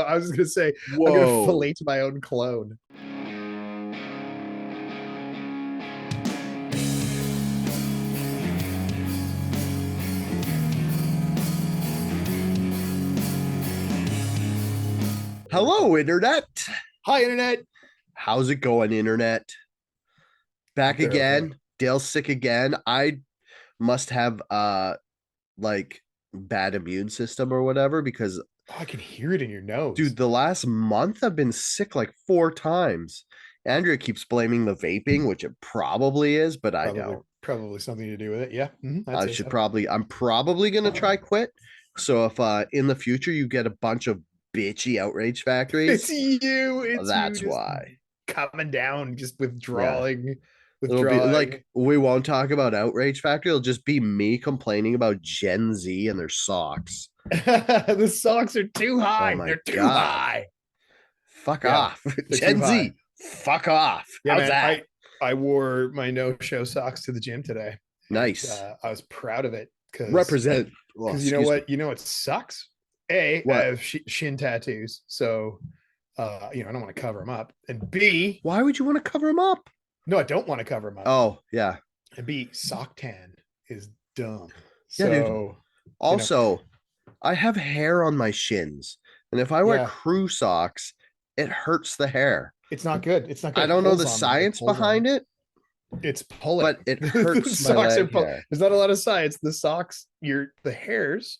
I was just gonna say I'm gonna Whoa. fillet my own clone. Hello, Internet. Hi, internet. How's it going, Internet? Back They're okay. again. Dale's sick again. I must have like bad immune system or whatever because Oh, I can hear it in your nose. dude, the last month I've been sick like 4 times. Andrea keeps blaming the vaping, which it probably is, but I Probably, don't. probably something to do with it. Yeah, I'd I say should so. probably I'm probably gonna try quit. So if in the future you get a bunch of bitchy outrage It's factories, you. It's you that's just why. coming down, just Yeah. withdrawing, It'll be withdrawing. like we won't talk about Outrage Factory. It'll just be me complaining about Gen Z and their socks. The socks are too Oh high. my They're too god. high. Fuck Yeah, off. they're too Gen high. Z, fuck off. Yeah, How's man. that? I wore my no-show socks to the gym today, and Nice. I was proud of it Represent. Oh, you know excuse me. what? You know what sucks? I What? have shin tattoos, so I don't want to cover them up. And B, Why would you want to cover them up? no, I don't want to cover them up. Oh, yeah. And B, sock tan is dumb. Yeah, dude. So, you know, Also, I have hair on my shins. And if I wear yeah, crew socks, it hurts the hair. it's not good. It's not good. I It don't know pulls the on them. It science pulls on behind them. it, It's pulling. but it The hurts my socks are leg pulling. hair. There's not a lot of science. The socks, the hairs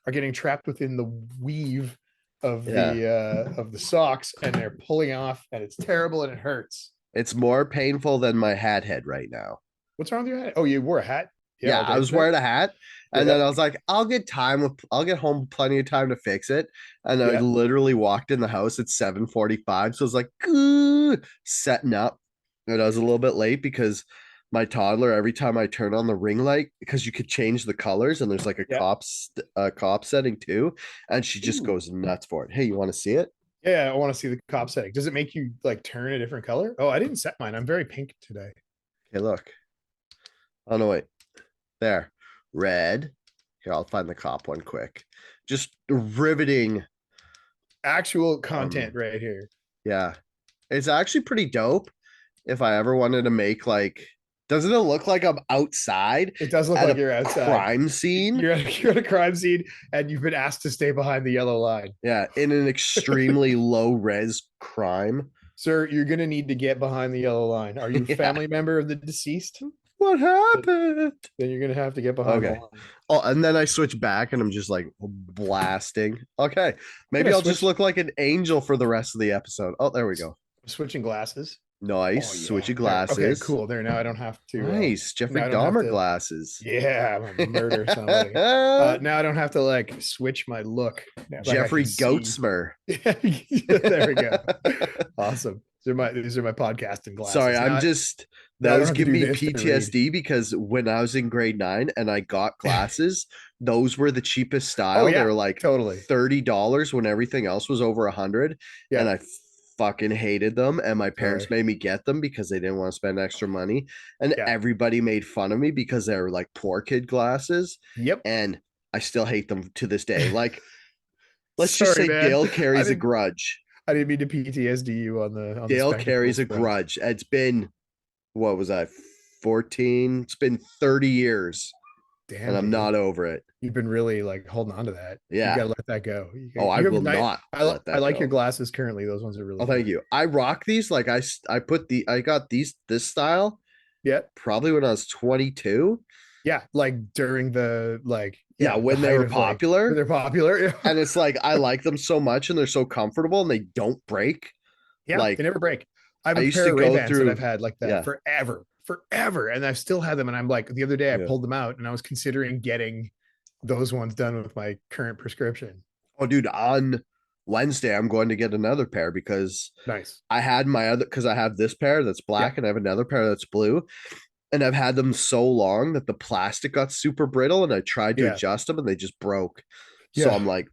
are getting trapped within the weave Yeah. of the socks, and they're pulling off, and it's terrible and it hurts. It's more painful than my hat head right now. What's wrong with your hat? Oh, you wore a hat? Yeah, Yeah, all I day was today? wearing a hat and Yeah, then I was like, I'll get home plenty of time to fix it. And I yeah. literally walked in the house at 7:45. So I was like, setting up. And I was a little bit late because my toddler, every time I turn on the ring light, because you could change the colors and there's like Yeah. a cop setting too, and she just Ooh. goes nuts for it. Hey, you want to see it? Yeah, I want to see the cop setting. Does it make you like turn a different color? Oh, I didn't set mine. I'm very pink today. Hey, look. Oh no, wait. There. Red. Here, I'll find the cop one quick. Just riveting. Actual content Um, right here. yeah. It's actually pretty dope if I ever wanted to make like doesn't it look like I'm outside It does look at like a you're outside. crime scene? You're at a crime scene and you've been asked to stay behind the yellow line. Yeah, in an extremely low res crime. Sir, you're gonna need to get behind the yellow line. Are you a Yeah. family member of the deceased? What Then happened? you're gonna have to get behind the Okay. line. Oh, and then I switch back and I'm just like blasting. Okay. Maybe Gonna I'll just switch look like an angel for the rest of the episode. Oh, there we go. switching glasses. Oh Nice. yeah. Switchy There. Okay, glasses. cool. There now I don't have to Nice. Jeffrey now I don't have Dahmer to glasses. yeah, I'm gonna murder somebody. Now I don't have to like switch my look. Like I Jeffrey can see. Goatsmer. There we go. Awesome. These are my podcasting glasses. Sorry, Now that I don't was have to giving do me this to read. PTSD because when I was in grade 9 and I got glasses, those were the cheapest Oh style. They yeah, were like totally. $30 when everything else was over 100. Yeah. And I fucking hated them. And my parents Sorry. made me get them because they didn't want to spend extra money. And Yeah. everybody made fun of me because they were like poor kid glasses. Yep. And I still hate them to this day. Like, let's just Sorry, say man. Dale carries a grudge. I didn't mean to PTSD you on the Dale carries spectacles a front. grudge. It's been what was I 14? It's been 30 years Damn, and I'm dude. not over it. You've been really like holding on to that. Yeah. You gotta let that go. Oh, I will not let that I like go. your glasses currently. Those ones are really Oh, thank you. I rock these like I got this style Yeah. probably when I was 22. Yeah. Like during the Yeah, when the they height were of, like, popular. when they're popular. And it's like I like them so much and they're so comfortable and they don't break. Yeah, Like they never break. I have I a used pair to of go Ray-Bans that through I've had like that yeah. forever. And I've still had them. And I'm like, the other day I Yeah. pulled them out and I was considering getting those ones done with my current prescription. Oh, dude, on Wednesday I'm going to get another pair because Nice. I had my other because I have this pair that's black Yeah. and I have another pair that's blue. And I've had them so long that the plastic got super brittle and I tried to Yeah. adjust them and they just broke. So Yeah. I'm like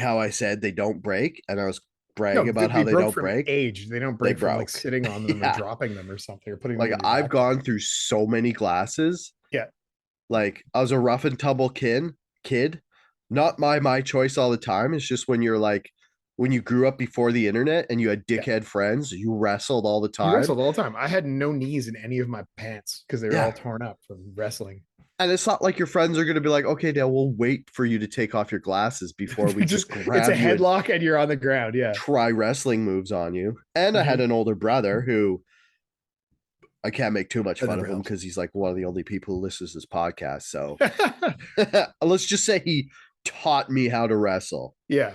how I said they don't break. And I was bragging No, about they how they broke don't from break. age. They don't They break from like broke. sitting on them or Yeah. dropping them or something or putting them Like in your I've backpack. gone through so many glasses. Yeah. Like I was a rough and tumble kid. Not my choice all the time. It's just when you're like when you grew up before the internet and you had Yeah. dickhead friends, you wrestled all the You time. wrestled all the time. I had no knees in any of my pants because they were all Yeah. torn up from wrestling. And it's not like your friends are going to be like, okay, Dale, we'll wait for you to take off your glasses before we just It's a grab you and headlock and you're on the ground. Yeah. try wrestling moves on you. And I had Mhm. an older brother who I can't make too much That fun of never him helps. because he's like one of the only people who listens to this podcast. So let's just say he taught me how to wrestle. Yeah.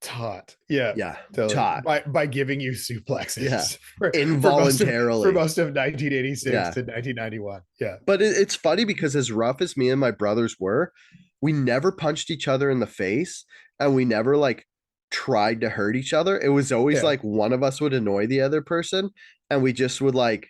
Taught. Yeah. Yeah, Totally. taught. By giving you Yeah, suplexes for involuntarily. most of 1986 Yeah, to 1991. Yeah. but it's funny because as rough as me and my brothers were, we never punched each other in the face, and we never like tried to hurt each other. It was always Yeah. like one of us would annoy the other person, and we just would like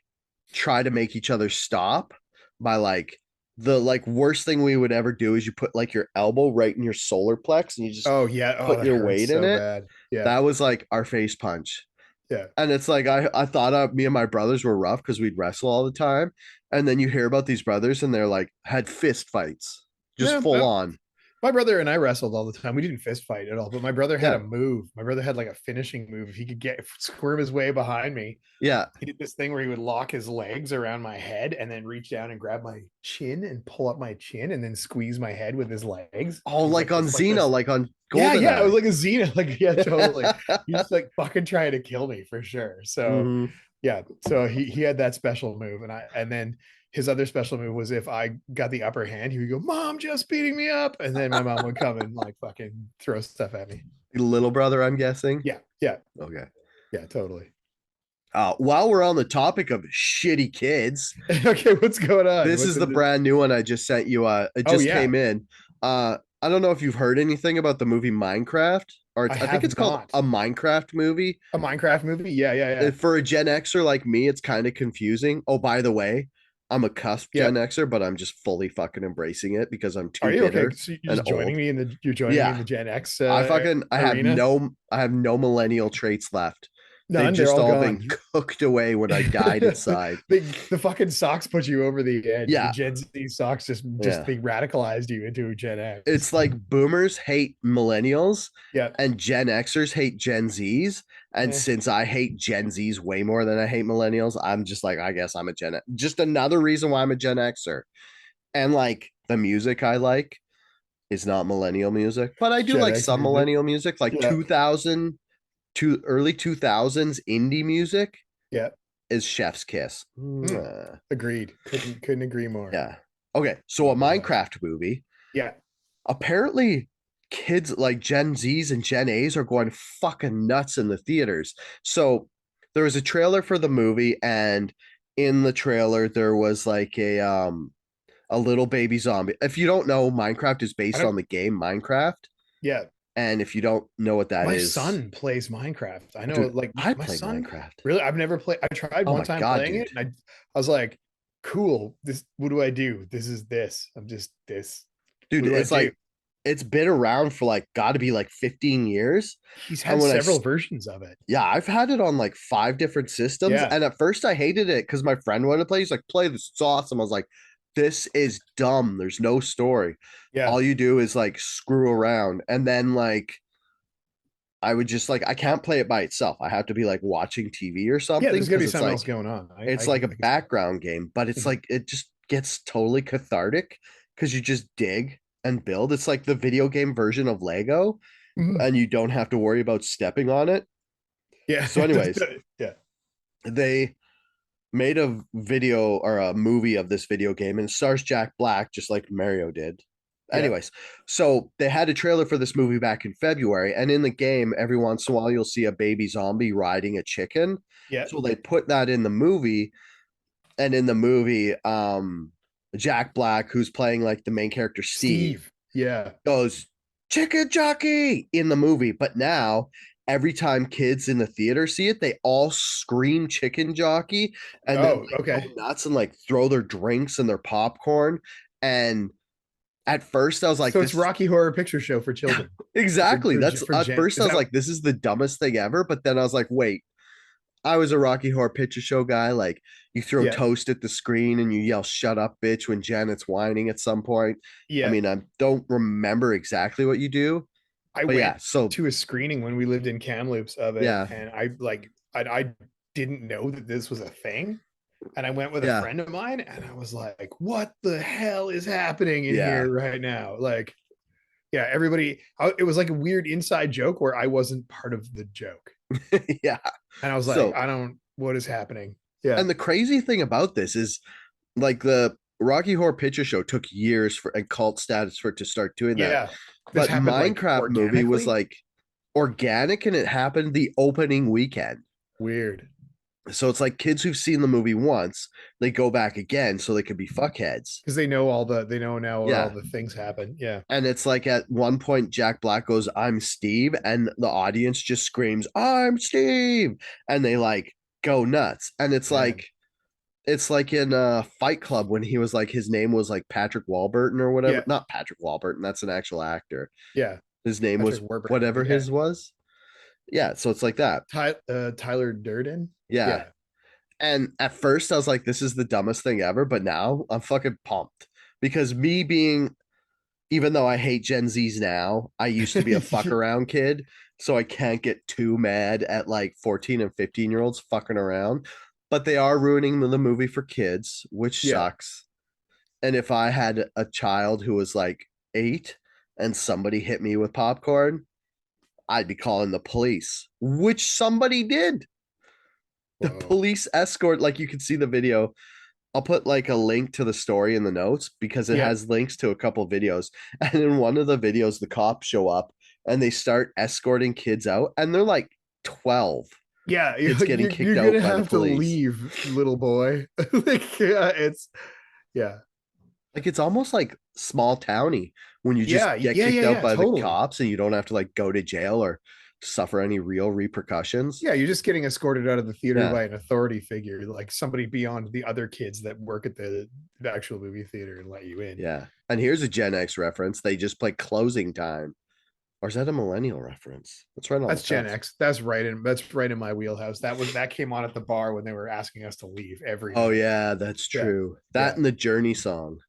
try to make each other stop by like the like worst thing we would ever do is you put like your elbow right in your solar plex and you just Oh yeah. Oh, put that your hurts weight in so it. bad. Yeah. That was like our face punch. Yeah. And it's like I thought me and my brothers were rough because we'd wrestle all the time. And then you hear about these brothers and they're like had fist fights, just Yeah. full on. My brother and I wrestled all the time. We didn't fist fight at all, but my brother had Yeah. a move. My brother had like a finishing move. If he could get squirm his way behind me, Yeah. he did this thing where he would lock his legs around my head and then reach down and grab my chin and pull up my chin and then squeeze my head with his legs. Oh, He's like on this, like Xena, this. like on Yeah, it was GoldenEye. like a Xena. Like, yeah, totally. He's like fucking trying to kill me for sure. So Mhm. yeah, so he had that special move, and then his other special move was if I got the upper hand, he would go, "Mom, just beating me up," and then my mom would come and like fucking throw stuff at me. Little brother, I'm guessing. Yeah, yeah, Okay. yeah, totally. While we're on the topic of shitty kids, Okay, what's going on? this What's is the in this? brand new one I just sent you. It Oh just yeah, came in. I don't know if you've heard anything about the movie Minecraft, or I I think it's have called not. a Minecraft movie. A Minecraft movie? Yeah, yeah, yeah, For a Gen Xer like me, it's kind of confusing. Oh, by the way, I'm a cusp yeah. Gen Xer, but I'm just fully fucking embracing it because I'm Are too you okay? bitter So you're and just joining old. me in the you're joining me in Yeah, the Gen X arena? I have no millennial traits left. They've None. They're just all all gone. been cooked away when I died inside. The fucking socks put you over the edge. The Yeah, Gen Z socks just yeah. they radicalized you into Gen X. It's like boomers hate millennials Yeah. and Gen Xers hate Gen Zs. And Eh, since I hate Gen Zs way more than I hate millennials, I'm just like, I guess I'm a Gen X. Just another reason why I'm a Gen Xer. And like the music I like is not millennial music, but I do Gen like X some music. millennial music, like Yeah. 2000 to early 2000s indie music Yeah. is Chef's Kiss. Hmm. Agreed. Couldn't agree more. Yeah. Okay. So a Love those guys. Minecraft movie. Yeah. Apparently kids like Gen Z's and Gen A's are going fucking nuts in the theaters. So there was a trailer for the movie, and in the trailer there was like a little baby zombie. If you don't know, Minecraft is I based don't. on the game Minecraft. Yeah. And if you don't know what that My is, son plays Minecraft. I know, dude, like I my play son. Minecraft. Really, I've never played. I tried Oh one my time god, playing it, dude. and I was like, "Cool. This. What do I do? This is this. I'm just this. What Dude, do I it's do?" like it's been around for like gotta be like 15 years. He's And had several versions of it. yeah, I've had it on like 5 different systems. Yeah. And at first I hated it because my friend wanted to play. He's like, play this, it's awesome. I was like, this is dumb. There's no story. Yeah. All you do is like screw around. And then like I would just like I can't play it by itself. I have to be like watching TV or Yeah. something There's gonna because be something else going on. it's like a background game, but it's Mhm. like it just gets totally cathartic because you just dig and build. It's like the video game version of Lego, Mhm. and you don't have to worry about stepping on it. Yeah. So, anyways, Yeah. they made a video or a movie of this video game and it stars Jack Black, just like Mario did. Yeah. Anyways, so they had a trailer for this movie back in February, and in the game, every once in a while, you'll see a baby zombie riding a chicken. Yeah. So they put that in the movie, and in the movie, Jack Black, who's playing like the main character Steve, Steve. Yeah. goes chicken jockey in the movie. But now every time kids in the theater see it, they all scream chicken jockey and then Oh, like okay. go nuts and like throw their drinks and their popcorn. And at first I was like, So it's this is Rocky Horror Picture Show for children. exactly. That's For at Gen. first Is I was that like, this is the dumbest thing ever. But then I was like, wait, I was a Rocky Horror Picture Show guy. Like you throw yeah. toast at the screen and you yell "Shut up, bitch" when Janet's whining at some point. I Yeah. mean, I don't remember exactly what you do. I But yeah, went so to a screening when we lived in Kamloops of it, yeah, and I didn't know that this was a thing. And I went with a yeah, friend of mine, and I was like, "What the hell is happening in yeah, here right now?" Like, yeah, everybody. It was like a weird inside joke where I wasn't part of the joke, yeah. and I was like, So, "I don't. What is happening?" Yeah, and the crazy thing about this is like the Rocky Horror Picture Show took years for and cult status for it to start doing that. yeah. This But happened like Minecraft movie was organically. like organic and it happened the opening weekend. Weird So it's like kids who've seen the movie once, they go back again so they could be fuckheads. because they know now where all Yeah. the things happen. Yeah, And it's like at one point, Jack Black goes, "I'm Steve," and the audience just screams, "I'm Steve," and they like go nuts. And man. it's like in Fight Club when he was like his name was like Patrick Warburton or whatever. Yeah, Not Patrick Warburton, that's an actual actor. yeah. His name Patrick was Warburton. whatever Yeah, his was. Yeah, so it's like that. Tyler Durden. Yeah. Yeah, And at first I was like, this is the dumbest thing ever, but now I'm fucking pumped. Because me being, even though I hate Gen Zs now, I used to be a fuck around kid. So I can't get too mad at like 14 and 15-year-olds fucking around. But they are ruining the movie for kids, which yeah. sucks. And if I had a child who was like 8 and somebody hit me with popcorn, I'd be calling the police, which somebody did. The Whoa. police escort, like you can see the video. I'll put like a link to the story in the notes because it Yeah, has links to a couple videos. And in one of the videos, the cops show up and they start escorting kids out, and they're like 12 yeah. kids getting You're kicked out gonna by the have to police. leave, little boy. Like, yeah, it's yeah, Like it's almost like small towny when you just get kicked out yeah. by the Totally. cops and you don't have to like go to jail or suffer any real repercussions. Yeah, you're just getting escorted out of the theater Yeah. by an authority figure, like somebody beyond the other kids that work at the actual movie theater and let you in. Yeah. And here's a Gen X reference. They just play closing time. Or is that a millennial reference? That's right on the That's Gen cusp. X. That's right in my wheelhouse. That came on at the bar when they were asking us to leave every Oh night. yeah, that's Yeah, true. That yeah. and the Journey song.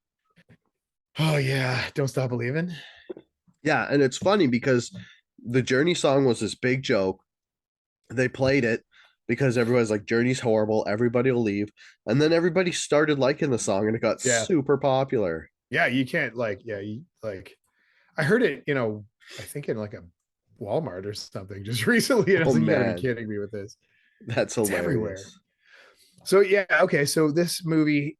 Oh yeah, don't stop believing. Yeah, and it's funny because the Journey song was this big joke. They played it because everybody's like, Journey's horrible, everybody will leave. And then everybody started liking the song and it got Yeah, super popular. yeah. You can't like yeah. You like I heard it. I think in like a Walmart or something just recently, and I Oh was like, you got to be man, kidding me with this. that's It's everywhere. hilarious. So yeah, okay. So this movie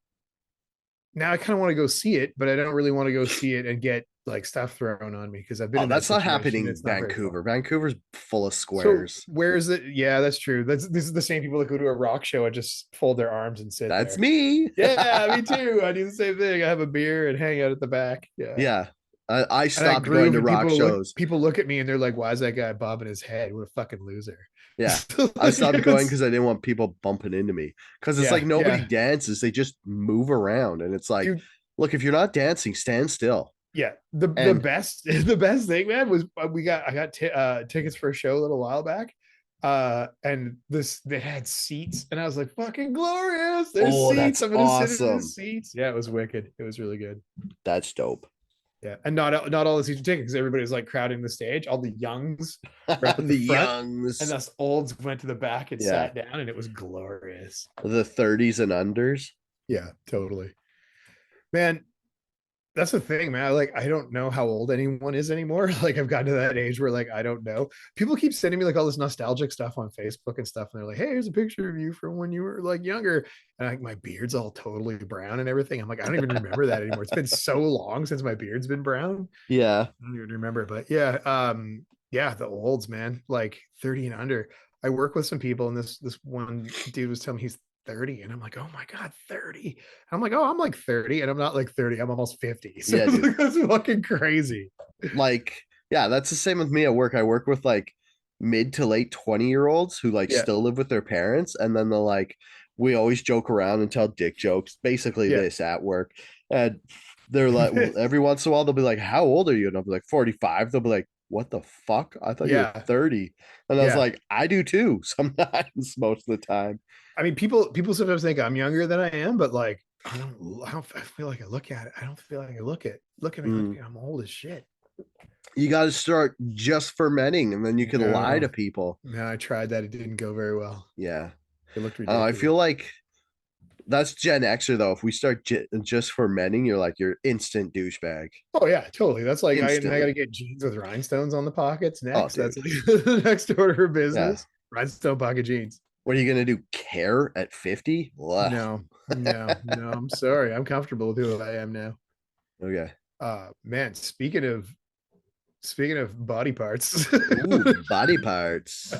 now I kind of want to go see it, but I don't really want to go see it and get like stuff thrown on me because I've been Oh, in that that's not situation. happening in It's not very fun. Vancouver. Vancouver's full of So squares. where is it? Yeah, that's true. This is the same people that go to a rock show and just fold their arms and sit That's there. me. Yeah, me too. I do the same thing. I have a beer and hang out at the back. Yeah. Yeah. I And I stopped going groove to and rock shows. people look at me and they're like, why is that guy bobbing his head? What a fucking loser. Yeah. So, I like, stopped going because I didn't want people bumping into me. Because it's like yeah, nobody yeah. dances. They just move around. And it's like, Dude, look, if you're not dancing, stand still. yeah. The And best the best thing, man, was I got tickets for a show a little while back. And this they had seats, and I was like, fucking glorious. There's oh, seats. that's I'm gonna sit in the awesome. seats. Yeah, it was wicked. It was really good. That's dope. Yeah, and not all the seats were taken because everybody was like crowding the stage. All the youngs were up at the The front, and youngs, us olds went to the back and yeah, sat down, and it was glorious. the 30s and unders. Yeah, totally. Man, that's the thing, man. I don't know how old anyone is anymore. Like I've gotten to that age where like I don't know. People keep sending me like all this nostalgic stuff on Facebook and stuff, and they're like, "Hey, here's a picture of you from when you were like younger." And like my beard's all totally brown and everything. I'm like, I don't even remember that anymore. It's been so long since my beard's been brown. Yeah. I don't even remember. But yeah, yeah, the olds, man, like 30 and under. I work with some people, and this one dude was telling me he's 30, and I'm like, oh my god, 30. And I'm like, oh, I'm like 30, and I'm not like 30, I'm almost 50. So Yeah, dude. that's fucking crazy. Like, yeah, that's the same with me at work. I work with like mid to late 20-year-olds who like Yeah, still live with their parents. And then they're like, we always joke around and tell dick jokes, basically yeah. this at work. And they're like, every once in a while, they'll be like, how old are you? And I'll be like, 45. They'll be like, what the fuck? I thought you were Yeah, 30. And I was yeah. like, I do too, sometimes, most of the time. I mean, people sometimes think I'm younger than I am, but like I don't feel like I look at it. I don't feel like I look at me like Mm. I'm old as shit. You got to start just fermenting, and then you can lie No, to people. no, I tried that. It didn't go very well. Yeah. It looked I ridiculous. feel like that's Gen Xer though. If we start just fermenting, you're instant douchebag. Oh yeah, totally. That's like I got to Instantly. get jeans with rhinestones on the pockets Oh, next. That's dude. like the next order of Yeah. business. Rhinestone pocket jeans. What are you gonna do? Care at 50? No, no, no. I'm sorry. I'm comfortable with who I am now. Okay. Man, speaking of body parts. Ooh, body parts.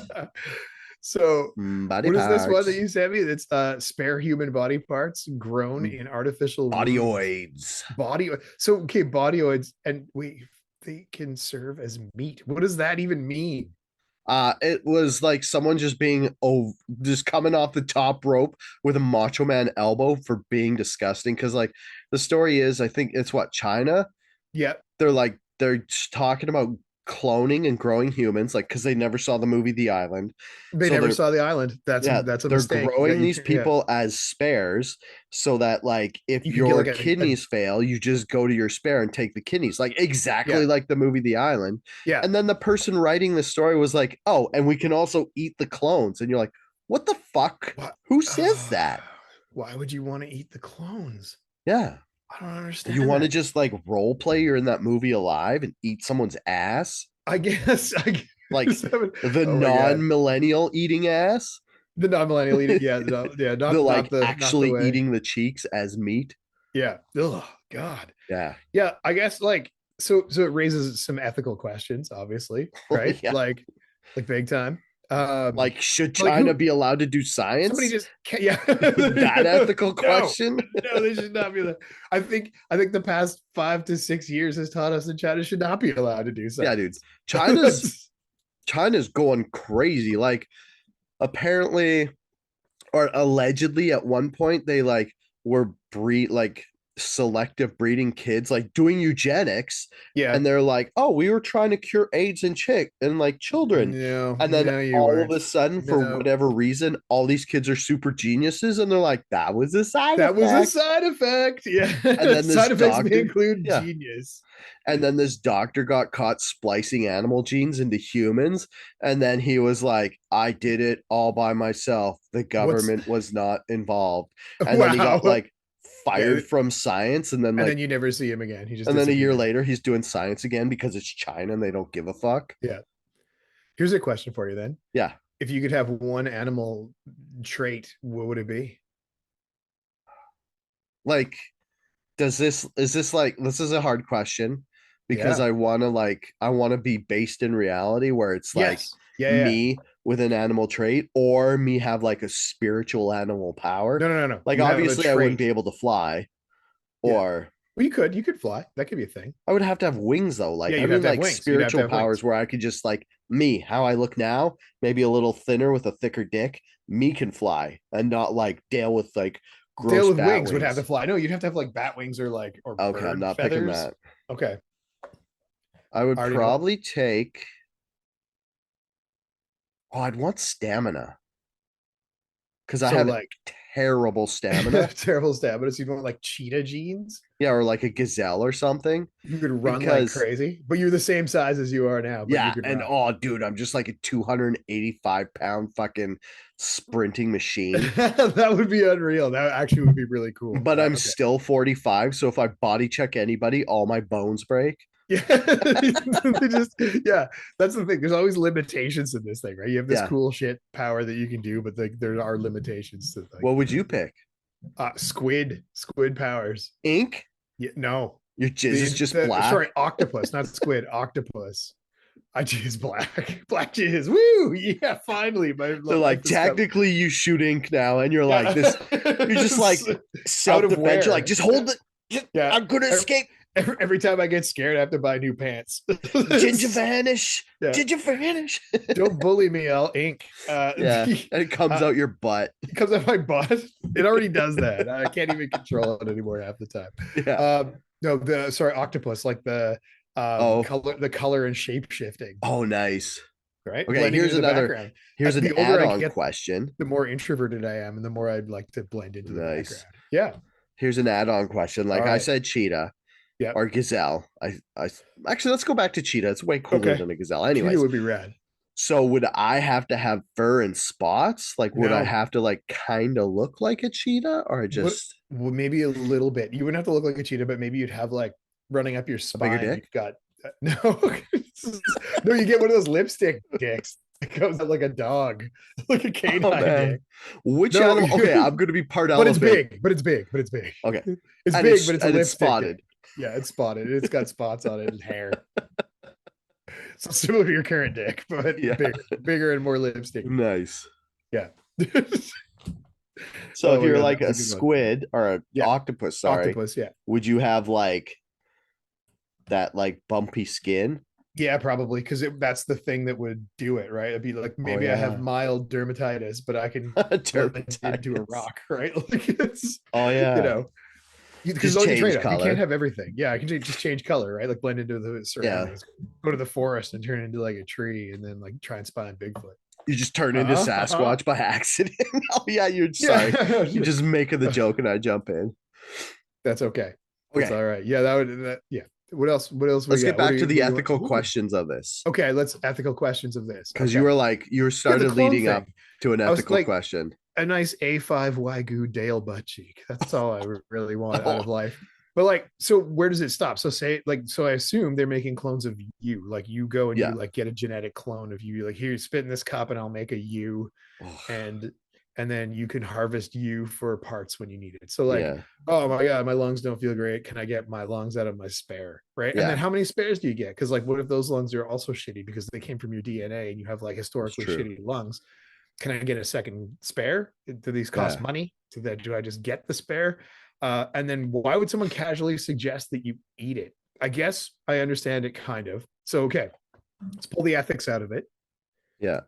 So Body what is this one that parts. you sent me? That's spare human body parts grown Mm, in artificial wombs. Bodyoids. Body so okay, bodyoids, and we they can serve as meat. What does that even mean? It was like someone just being just coming off the top rope with a Macho Man elbow for being disgusting. Because like the story is, I think it's what China. Yeah, They're just talking about cloning and growing humans, like because they never saw the movie The Island, they so never they're saw the island. yeah That's a they're mistake. You got growing you these can yeah. people as spares so that like if You could get your like a kidneys fail you just go to your spare and take the kidneys, like yeah, exactly like the movie The Island. yeah. And then the person writing the story was like, oh, and we can also eat the clones, and you're like, what the fuck, What? who says that? Why would you want to eat the clones? Yeah, I don't you understand want to that. just like role play you're in that movie alive and eat someone's ass, I guess I like guess that would, the oh my god. non-millennial eating ass. The non-millennial eating, yeah, yeah, The not like the actually way. eating the cheeks as meat. Yeah. Oh God. Yeah. Yeah, I guess like so it raises some ethical questions, obviously, right? Yeah. Like big time. Um, Like, should like China who be allowed to do somebody science? just can't, yeah. That ethical No, question. no, they should not be that. I think the past 5 to 6 years has taught us that China should not be allowed to do Yeah, dude. science. China's China's going crazy. Like, apparently or allegedly at one point they like were breed like selective breeding kids, like doing eugenics, Yeah. and they're like, oh, we were trying to cure AIDS in chick and like children. No, And then no, you all of weren't. a sudden, for No, whatever reason, all these kids are super geniuses, and they're like, that was a side that was a effect. side effect. And Yeah. then this Side effects may doctor, include yeah, genius. and then this doctor got caught splicing animal genes into humans. And then he was like, I did it all by myself. The What's government was not involved. And then he got wow. like Yeah. fired from science. And then And then like, you never see him again. He just and then a year disappeared. later, he's doing science again because it's China and they don't give a fuck. Yeah. Here's a question for you then. Yeah. If you could have one animal trait, what would it be? Like, is this like, this is a hard question because Yeah. I want to be based in reality where it's like Yes. Yeah. Yeah. me with an animal trait or me have like a spiritual animal power. No, no, no, no. Like You have a obviously I wouldn't trait. be able to fly, Yeah. or Well, you could fly. That could be a thing. I would have to have wings though. Yeah, Like I you'd have mean to have like wings. You'd have to spiritual have powers wings. where I could just like me, how I look now, maybe a little thinner with a thicker dick, me can fly and not like deal with like Dale gross with bat wings would have to wings. fly. No, you'd have to have like bat wings or Okay, I'm bird not picking feathers. that. Okay. I would I already know. probably take, oh, I'd want stamina because I So have like terrible stamina. terrible stamina. So you want like cheetah genes? Yeah, or like a gazelle or something. You could run like Because crazy, but you're the same size as you are now, but you yeah, could and run. oh dude, I'm just like a 285-pound fucking sprinting machine. That would be unreal. That actually would be really cool. But I'm Okay. still 45, so if I body check anybody, all my bones break. Yeah. They just yeah, that's the thing. There's always limitations in this thing, right? You have this Yeah. cool shit power that you can do, but there are limitations to like What would you pick? squid powers. Ink? Yeah, no. Your jizz is just black? Sorry, octopus, not squid, octopus. I jizz black. Black jizz. Woo! Yeah, finally. My So life like is coming. technically you shoot ink now and you're like Yeah. this, you're just like Out of self-defense. You're like, where? just hold it. Yeah. I'm gonna escape. Every time I get scared, I have to buy new pants. Ginger vanish. Yeah. Ginger vanish. Don't bully me, I'll ink. Yeah. And it comes out your butt. It comes out my butt. It already does that. I can't even control it anymore half the time. Yeah. No, the sorry, octopus, like Oh. color and shape shifting, Oh, nice. right? Okay, Blending into the background. here's an The older I add-on get, question. the more introverted I am, and the more I'd like to blend into the Nice. background. Yeah. Here's an add-on question. All Like I right. said, cheetah. Yeah. or gazelle. I actually, let's go back to cheetah. It's way cooler Okay. than a gazelle. Cheetah Anyways, would be rad. so would I have to have fur and spots? Like, would I No. have to like kind of look like a cheetah, or What just well, maybe a little bit. You wouldn't have to look like a cheetah, but maybe you'd have like running up your a bigger spine. dick? You've got no, no. You get one of those lipstick dicks that goes out like a dog, like a Oh canine man, dick. which No, animal? Okay, I'm gonna be part but it's elephant. big. But it's big. But it's big. Okay, It's big, but it's a and it's lipstick dick. spotted. Yeah, it's spotted. It's got spots on it and hair. So similar to your current dick, but Yeah, bigger and more lipsticky. nice. Yeah. So Oh if my you're god, like that was a a good one. squid or an Yeah, octopus, sorry, octopus. Yeah, would you have like that like bumpy skin? yeah, probably because that's the thing that would do it, right? It'd be like Oh maybe I have yeah, mild dermatitis, but I can blend into a dermatitis. rock, right? Like it's Oh you yeah, know because just all your change trade off, you can't color. have everything. Yeah, I can just change color, right? Like blend into the Yeah, surroundings. Go to the forest and turn into like a tree, and then like try and spot Bigfoot. you just turn into Uh-huh. Sasquatch by accident. Oh yeah, you're sorry. Yeah, You just making the joke and I jump in. that's okay. That's Okay, all right. Yeah, that would that. Yeah. What else? What else we let's get got? What do back to you? the What do you want? ethical Ooh. questions of this Okay, let's ethical questions of this. because Okay. you Yeah, the started clone leading up thing. to an I was ethical like question. a nice A5 Wagyu Dale butt cheek. That's all I really want out Oh, of life. But like, so where does it stop? So say like, so I assume they're making clones of you. Like you go and you yeah. like get a genetic clone of you. Like here, spit in this cup and I'll make a you, Oh, and then you can harvest you for parts when you need it. So like, yeah. oh my god, my lungs don't feel great. Can I get my lungs out of my spare? Right. And then Yeah. how many spares do you get? Because like, what if those lungs are also shitty because they came from your DNA and you have like It's historically true. shitty lungs? Can I get a second spare? Do these cost Yeah. money? Do I just get the spare? And then why would someone casually suggest that you eat it? I guess I understand it kind of. So okay, let's pull the ethics out of it. Yeah.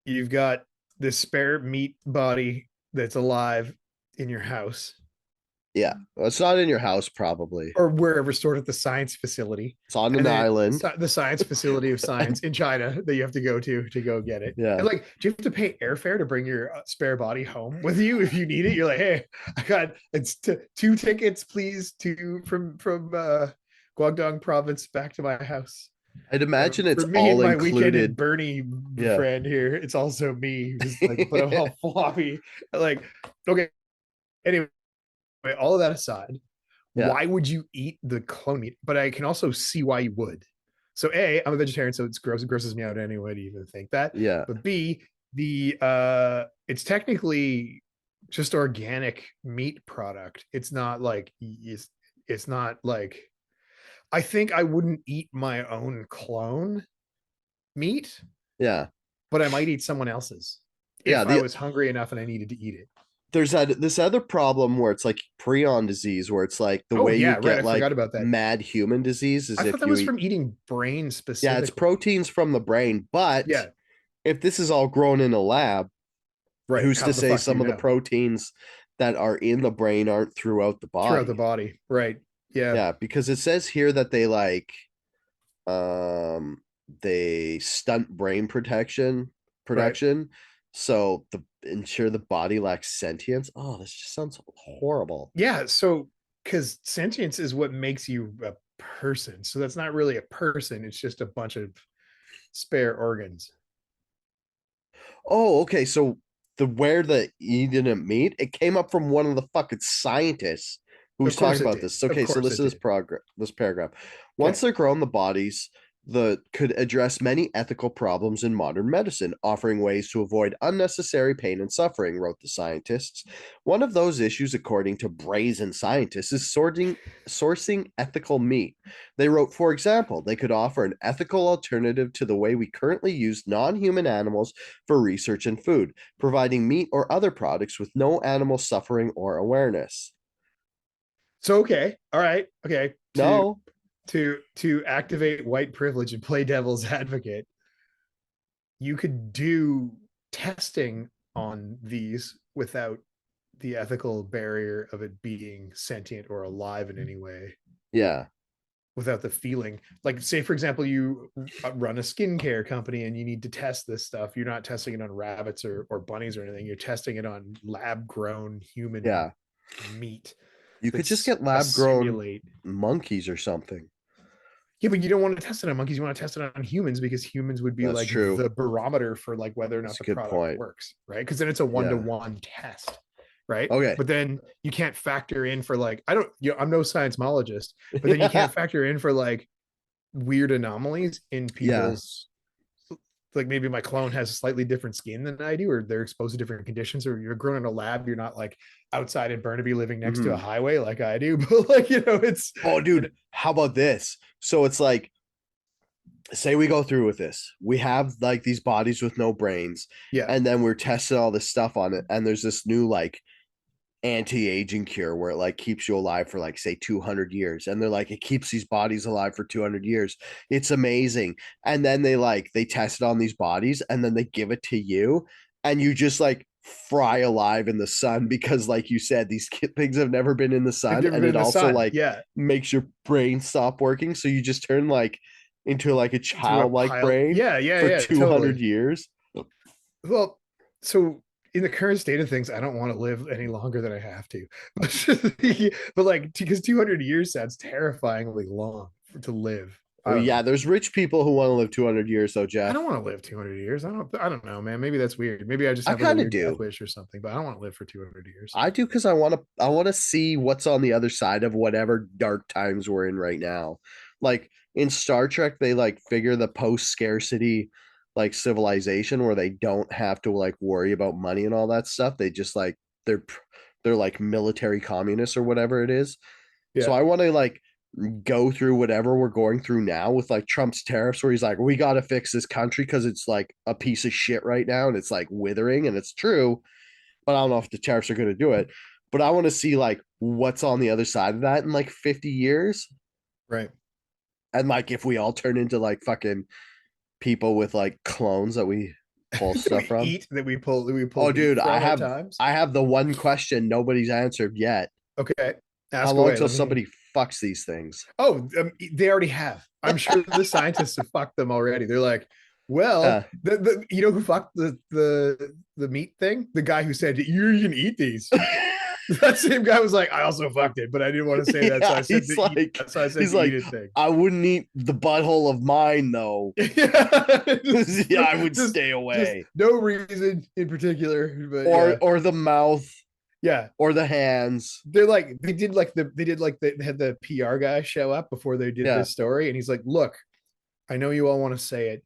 You've got this spare meat body that's alive in your house Yeah. Well, it's not in your house, probably. or wherever stored at the science facility. It's on And an then island. the science facility of science in China that you have to go get it. And Yeah. like, do you have to pay airfare to bring your spare body home with you if you need it? You're like, hey, I got two tickets, please, to from Guangdong province back to my house. I'd imagine it's For me and all my weekend in included. Bernie Yeah. friend here, it's also me who's like, but I'm all floppy. Like, okay. Anyway, all of that aside, Yeah. why would you eat the clone meat? But I can also see why you would. So A, I'm a vegetarian, so it's gross. It grosses me out anyway to even think that. Yeah. But B, the it's technically just organic meat product. It's not like it's not like I think I wouldn't eat my own clone meat, Yeah. but I might eat someone else's Yeah. if I was hungry enough and I needed to eat it. There's this other problem where it's like prion disease, where it's like the Oh way you yeah, right. get I like forgot about that. mad human disease is I thought if that you was eat. from eating brain Yeah, it's specifically. proteins from the brain, but Yeah, if this is all grown in a lab, right. who's How to the say fuck do some you of the know? proteins that are in the brain aren't throughout the Throughout the body? body. Right. Yeah. Yeah, because it says here that they like um they stunt brain Right. production, so the ensure the body lacks sentience. Oh, this just sounds horrible. Yeah. So, because sentience is what makes you a person. So that's not really a person. It's just a bunch of spare organs. Oh, okay. So where the E didn't meet, it came up from one of the fucking scientists who Of was course talking it about did. this. Of Okay, so course it listen to did. this paragraph. Once Okay. they're grown, the bodies the could address many ethical problems in modern medicine, offering ways to avoid unnecessary pain and suffering, wrote the scientists. One of those issues, according to brazen scientists, is sourcing ethical meat. They wrote, for example, they could offer an ethical alternative to the way we currently use non-human animals for research and food, providing meat or other products with no animal suffering or awareness. So okay. All right. Okay. No, To activate white privilege and play devil's advocate, you could do testing on these without the ethical barrier of it being sentient or alive in any way, yeah, without the feeling. Like, say, for example, you run a skincare company and you need to test this stuff. You're not testing it on rabbits or bunnies or anything. You're testing it on lab grown human yeah. meat. You could just that's get a lab grown simulate. monkeys or something. Yeah, but you don't want to test it on monkeys. You want to test it on humans because humans would be That's like true. the barometer for like whether or That's not a the good product point. works, right? Because then it's a one to Yeah. one test, right? Okay. But then you can't factor in for like I don't, I'm no seismologist, but then you Yeah. can't factor in for like weird anomalies in Yeah. people's, like maybe my clone has a slightly different skin than I do, or they're exposed to different conditions, or you're grown in a lab, you're not like outside in Burnaby living next to a Mhm. highway like I do, but like it's Oh, you know, dude, how about this? So it's like, say we go through with this. We have like these bodies with no brains, yeah, and then we're testing all this stuff on it. And there's this new like anti-aging cure where it like keeps you alive for like say 200 years. And they're like, it keeps these bodies alive for 200 years. It's amazing. And then they test it on these bodies and then they give it to you, and you just like fry alive in the sun because like you said, these things have never been in the they've sun, never and been it in the also sun, like yeah, makes your brain stop working, so you just turn like into like a to a childlike pile, brain yeah, yeah, for yeah, 200 totally. years. Well, so in the current state of things, I don't want to live any longer than I have to. But like, because 200 years sounds terrifyingly long to live. I Oh don't yeah, know. there's rich people who want to live 200 years though, I Jeff. don't want to live 200 years. I don't know, man. Maybe that's weird. Maybe I just I have like a kind of weird death do. wish or something, but I don't want to live for 200 years. I do because I want to see what's on the other side of whatever dark times we're in right now. Like in Star Trek, they like figure the post scarcity like civilization where they don't have to like worry about money and all that stuff. They just like they're they're like military communists or whatever it is. So Yeah. I want to like go through whatever we're going through now with like Trump's tariffs, where he's like, we got to fix this country because it's like a piece of shit right now and it's like withering, and it's true, but I don't know if the tariffs are going to do it. But I want to see like what's on the other side of that in like 50 years. Right. And like if we all turn into like fucking people with like clones that we pull That stuff we from. eat, that we pull Oh, meat dude, I from at have times. I have the one question nobody's answered yet. Okay. How Ask long away. till Let me. somebody fucks these things? Oh, they already have. I'm sure the scientists have fucked them already. They're like, well, Uh, the you know who fucked the meat thing? The guy who said you can eat these. That same guy was like, I also fucked it, but I didn't want to say that, so yeah, I said the eat. So I said he's the eat like, it thing. I wouldn't eat the butthole of mine though. Yeah, Yeah, I would just stay just away. no reason in particular, but Or yeah, the mouth yeah. or the hands. They're like they had the PR guy show up before they did Yeah. this story, and he's like, look, I know you all want to say it.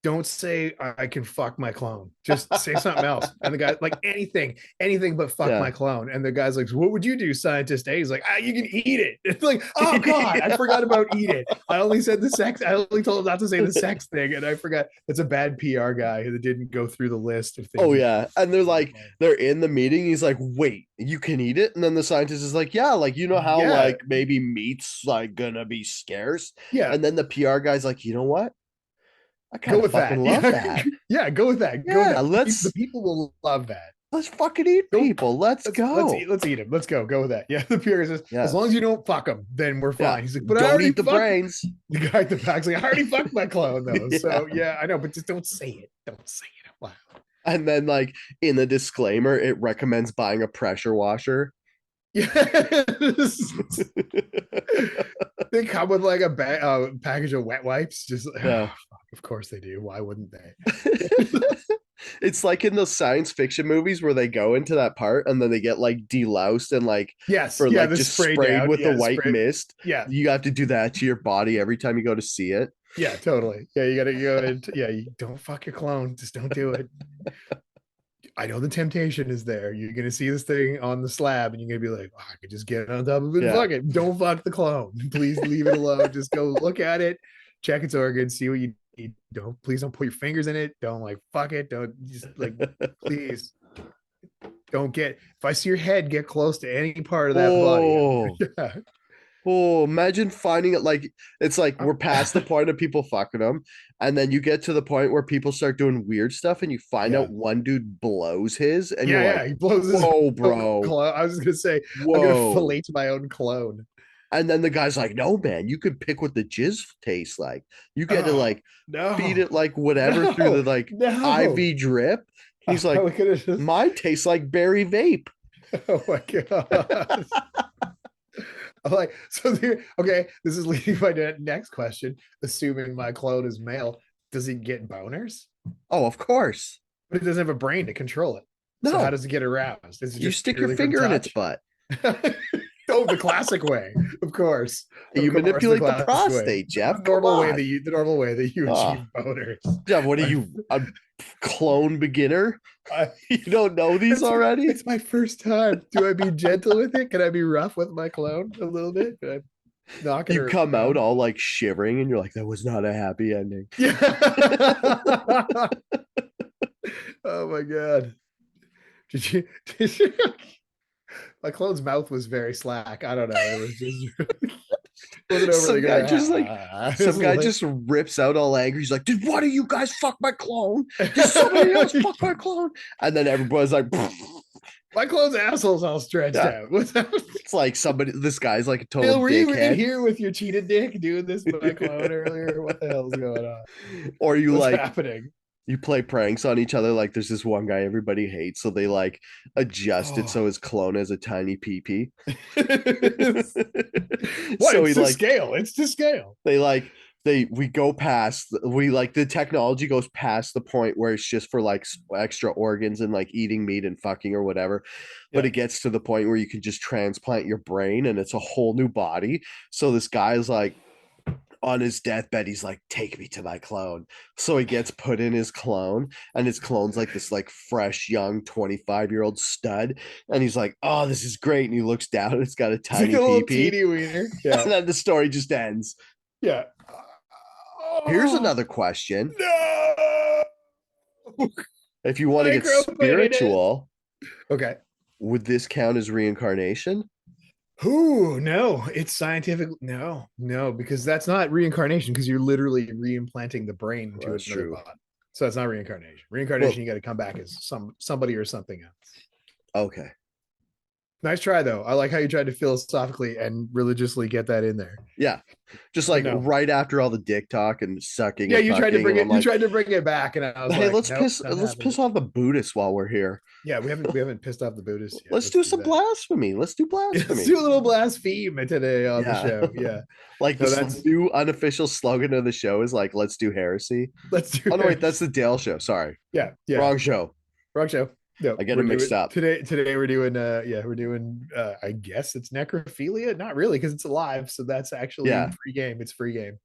Don't say I can fuck my clone. Just say something else. And the guy, like anything but fuck Yeah. my clone. And the guy's like, what would you do, scientist A? He's like, you can eat it. It's like, oh God, I Yeah. forgot about eat it. I only said the sex. I only told him not to say the sex thing. And I forgot. That's a bad PR guy who didn't go through the list of things. Oh yeah. And they're like, they're in the meeting. He's like, wait, you can eat it? And then the scientist is like, yeah, like you know how Yeah. like maybe meat's like gonna be scarce. Yeah. And then the PR guy's like, you know what? I kind Go of with fucking that. love Yeah. that. Yeah. Go with that. Go with Yeah, that. The people will love that. let's fucking eat Go. people. Let's go. Let's eat him. Let's go. Go with that. Yeah. The PR says, as Yeah. long as you don't fuck him, then we're Yeah. fine. He's like, but I Don't already eat the fucked brains. the guy at the back's like, I already fucked my clone though. Yeah. So yeah, I know, but just don't say it. Don't say it. Wow. And then like in the disclaimer, it recommends buying a pressure washer. Yeah. They come with like a package of wet wipes. Just Yeah. fuck, of course they do. Why wouldn't they? It's like in those science fiction movies where they go into that part and then they get like deloused and like Yes. for Yeah. like The just spray sprayed down. with the Yeah. white Spray. mist. Yeah. You have to do that to your body every time you go to see it. Yeah. Totally. Yeah. You gotta go into. Yeah. You don't fuck your clone. Just don't do it. I know the temptation is there. You're gonna see this thing on the slab, and you're gonna be like, oh, I could just get on top of it and Yeah. fuck it. Don't fuck the clone. Please leave it alone. Just go look at it, check its organs, see what you need. Please don't put your fingers in it. Don't like fuck it. Don't just like please don't get. If I see your head get close to any part of that Oh. body, yeah. Oh, imagine finding it like it's like we're past the point of people fucking them, and then you get to the point where people start doing weird stuff, and you find Yeah. out one dude blows his, and Yeah, you're yeah, like, he blows his "Whoa, own bro! clone. I was just gonna say, I'm gonna Whoa!" fillet my own clone. And then the guy's like, "No, man, you could pick what the jizz tastes like. You get to Oh like feed no, it like whatever through no, the like no. IV drip." He's I like, could have just. "Mine tastes like berry vape." Oh my god. I'm like, so there, okay, this is leading my next question. Assuming my clone is male, does he get boners? Oh, of course. But it doesn't have a brain to control it. So how No, does it get aroused? Is it you just stick your purely from finger in its touch? butt. Oh, the classic way, of course, You the manipulate the classic way, prostate, Jeff. Come on. the normal way that you Oh, achieve boners. Jeff, what are My, you, a clone beginner? I, You don't know these it's already? it's my first time. Do I be gentle with it? Can I be rough with my clone a little bit? Can I knock it You come out around? all like shivering and you're like, that was not a happy ending. Yeah. Oh my god. Did you my clone's mouth was very slack. I don't know. It was just wasn't overly Some good. guy just like, some guy Like, just rips out all angry. He's like, did one of you guys fuck my clone? Did somebody else fuck my clone? And then everybody's like, my clone's asshole's all stretched yeah. out. What's that? It's like somebody, this guy's like a total Bill, were you in dickhead. here with your cheated dick doing this with my clone earlier? What the hell's going on? Or you What's like, happening? you play pranks on each other. Like there's this one guy everybody hates. So they like adjust it Oh. so his clone has a tiny pee. What? So It's he to like, scale. It's to scale. they like, we go past, we like the technology goes past the point where it's just for like extra organs and like eating meat and fucking or whatever, but Yeah. it gets to the point where you can just transplant your brain and it's a whole new body. So this guy's like, on his deathbed, he's like, take me to my clone. So he gets put in his clone, and his clone's like this like fresh young 25-year-old stud. And he's like, oh, this is great. And he looks down and it's got a It's like tiny a little pee. teeny wiener. Yeah. And then the story just ends. Yeah. Here's Oh, another question. no. If you want to get Micro put in it. spiritual, Okay. would this count as reincarnation? Ooh, no, it's scientific. No, no, because that's not reincarnation because you're literally reimplanting the brain Well, into that's another true. body. So that's not reincarnation. Reincarnation, Well, you got to come back as somebody or something else. okay. Nice try though. I like how you tried to philosophically and religiously get that in there. Yeah. Just But like no. right after all the dick talk and sucking Yeah, and you tried to fucking, bring and it, I'm you like, tried to bring it back, and I was hey, like, nope, not let's happening. piss off the Buddhists while we're here. Yeah, we haven't pissed off the Buddhists yet. Let's Let's do do some that. blasphemy. Let's do Let's blasphemy. do a little blaspheme today on the Yeah. show. Yeah. Like No, this that's new unofficial slogan of the show is like, let's do heresy. let's do Oh no, wait, that's it. the Dale show. Sorry. Yeah, yeah. Wrong show. Wrong show. No, I get we're it mixed doing up. today we're doing we're doing I guess it's necrophilia. Not really, because it's alive. So that's actually Yeah. free game. It's free game.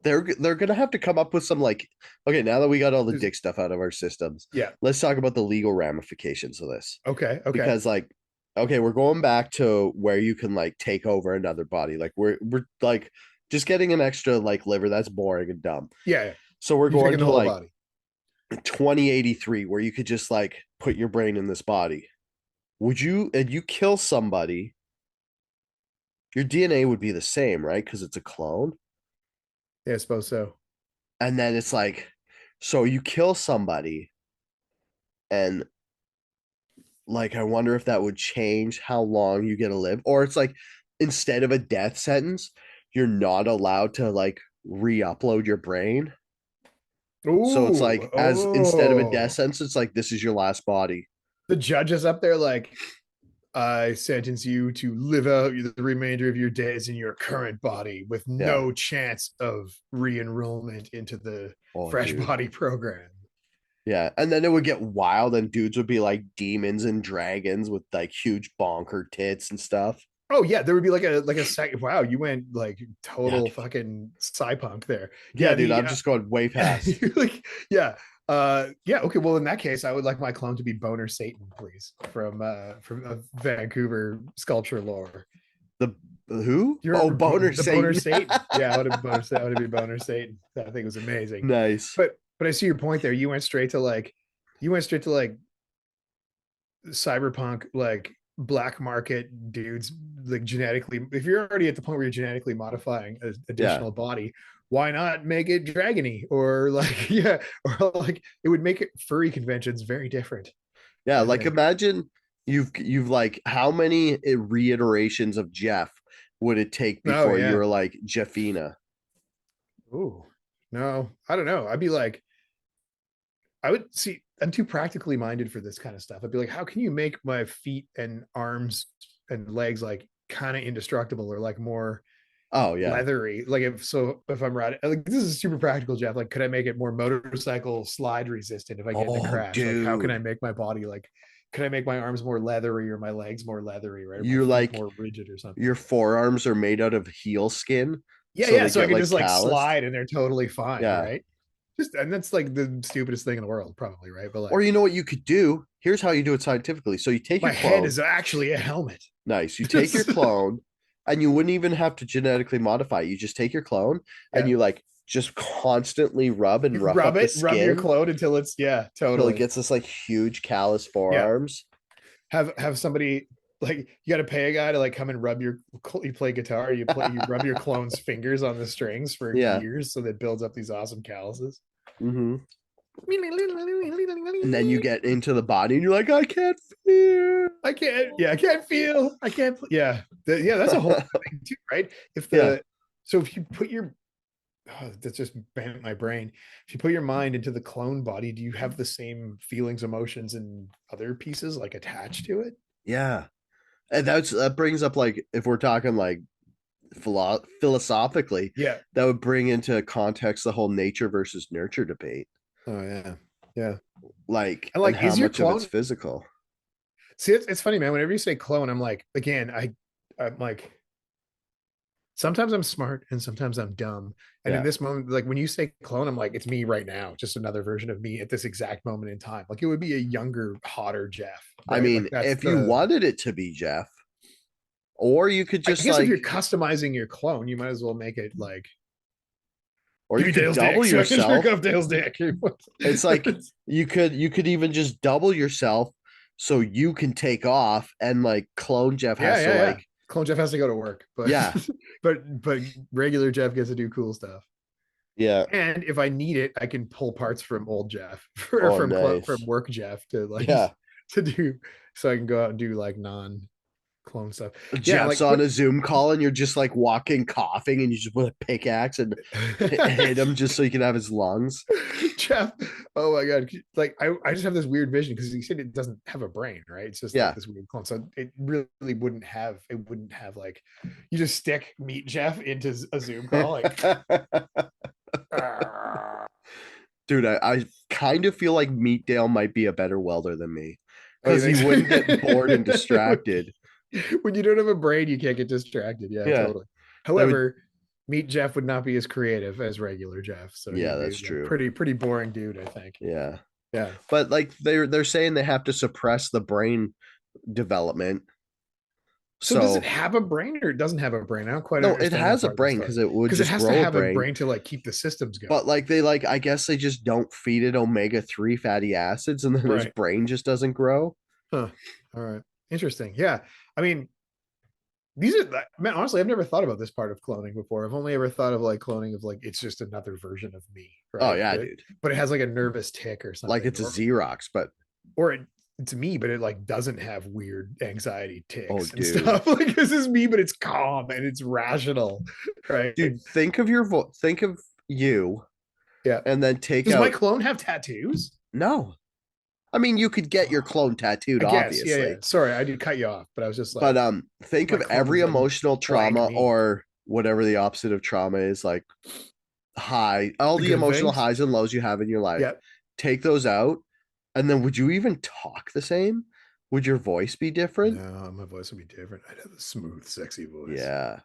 They're gonna have to come up with some like, okay, now that we got all the There's, dick stuff out of our systems, yeah. let's talk about the legal ramifications of this. Okay. Okay. Because like, okay, we're going back to where you can like take over another body. Like we're like just getting an extra like liver, that's boring and dumb. Yeah, yeah. So we're You're going taking the to whole like body. 2083 where you could just like put your brain in this body. Would you, and you kill somebody, your DNA would be the same, right? Because it's a clone. Yeah, I suppose so. And then it's like, so you kill somebody, and like I wonder if that would change how long you get to live. Or it's like, instead of a death sentence, you're not allowed to like re-upload your brain. So it's Ooh, like, as instead of a death oh. sentence, it's like this is your last body. The judge is up there like, I sentence you to live out the remainder of your days in your current body with Yeah. no chance of re-enrollment into the Oh, fresh dude. body program. Yeah. And then it would get wild and dudes would be like demons and dragons with like huge bonker tits and stuff. Oh yeah, there would be like a second. Wow, you went like Yeah, total dude. fucking cypunk there. Yeah, Yeah, dude. the I'm just going way past. like yeah, yeah. Okay, well in that case, I would like my clone to be Boner Satan, please, from Vancouver sculpture lore. The who? You Oh, remember boner the Boner Satan. Satan? Yeah, I would have Boner Satan. I would be Boner Satan. I think it was amazing. Nice. But I see your point there. You went straight to like cyberpunk, like black market dudes, like genetically. If you're already at the point where you're genetically modifying an Yeah. additional body, why not make it dragony or like yeah, or like it would make it furry conventions very different. Yeah. I Like think. imagine you've like how many reiterations of Jeff would it take Oh before you yeah. were like Jeffina? Ooh, no, I don't know. I'd be like, I would see. I'm too practically minded for this kind of stuff. I'd be like, how can you make my feet and arms and legs like kind of indestructible or like more Oh yeah. leathery. Like if I'm riding, like this is super practical, Jeff. Like, could I make it more motorcycle slide resistant if I get in a Oh crash? Like, how can I dude. make my body like? Could I make my arms more leathery or my legs more leathery, right? Or my You feet like more rigid or something? your forearms are made out of heel skin, Yeah, so yeah. they So I get could like just like calloused. slide and they're totally fine, Yeah. right? Just and that's like the stupidest thing in the world, probably, right? But Or like you know what you could do? Here's how you do it scientifically. So you take your my head clone, is actually a helmet. nice. You take your clone, and you wouldn't even have to genetically modify it. You just take your clone and Yeah. you like just constantly rub and You rough rub up the it, rub your skin clone until it's yeah, till it totally. gets this like huge callus Yeah. forearms. Have somebody like you got to pay a guy to like come and rub your you play guitar, you rub your clone's fingers on the strings for Yeah. years so that builds up these awesome calluses. Mm-hmm. And then you get into the body and you're like, I can't feel. I can't. Yeah, I can't feel. I can't. Yeah, yeah. That's a whole thing too, right? If Yeah. the so if you put your that's just bent my brain. If you put your mind into the clone body, do you have the same feelings, emotions, and other pieces like attached to it? Yeah. And that brings up like if we're talking like philosophically, Yeah. that would bring into context the whole nature versus nurture debate. Oh yeah. Yeah. Like And and like, how is your much of it's clone? physical. See, it's funny, man. Whenever you say clone, I'm like, again, I'm like, sometimes I'm smart and sometimes I'm dumb. And in Yeah. this moment, like when you say clone, I'm like, it's me right now, just another version of me at this exact moment in time. Like it would be a younger, hotter Jeff, I right? Like mean, that's if you the. wanted it to be Jeff, or you could I just guess if like, you're customizing your clone, you might as well make it like, or give you me could Dale's dick double so I can jerk yourself. off Dale's dick. It's like you could even just double yourself so you can take off and like clone Jeff Yeah, has to yeah, yeah. like, Clone Jeff has to go to work, but yeah, but regular Jeff gets to do cool stuff. yeah. And if I need it, I can pull parts from old Jeff or Oh, from nice. work Jeff to like Yeah. to do so I can go out and do like non clone stuff. Yeah, Jeff's like on what a Zoom call and you're just like walking, coughing, and you just put a pickaxe and hit him just so you can have his lungs. Jeff. Oh my god. Like I just have this weird vision because he said it doesn't have a brain, right? It's just like Yeah. this weird clone. So it really wouldn't have like you just stick meet Jeff into a Zoom call like Dude, I kind of feel like Meat Dale might be a better welder than me oh, you because he wouldn't get bored and think distracted. when you don't have a brain, you can't get distracted. Yeah, Yeah, totally. that would. However, Meet Jeff would not be as creative as regular Jeff, so Yeah, he'd be that's a true. pretty boring dude, I think. Yeah, Yeah. but like they're saying they have to suppress the brain development. So does it So have a brain or it doesn't have a brain? I don't quite no, it understand that has a part of the brain story. because it would Because it just has to grow a have a brain. brain to like keep the systems going. But like they like, I guess they just don't feed it omega-3 fatty acids, and then his Right. brain just doesn't grow. Huh. All right. Interesting. Yeah. I mean, these are man, honestly, I've never thought about this part of cloning before. I've only ever thought of like cloning of like it's just another version of me, Oh right? yeah, But dude. it has like a nervous tick or Like something, it's a Xerox, but or it's me, but it like doesn't have weird anxiety oh ticks and dude. stuff. Like this is me, but it's calm and it's rational, right? Dude, think of think of you Yeah. and then take Does my out. clone have tattoos? No. I mean, you could get your clone tattooed, I guess. Yeah, yeah. obviously. Sorry, I did cut you off, but I was just But like, think my of every clone's like emotional blank trauma me. or whatever the opposite of trauma is, like high, all The the good emotional things. highs and lows you have in your life. Yeah. Take those out, and then would you even talk the same? Would your voice be different? No, my voice would be different. I'd have a smooth, sexy voice. Yeah.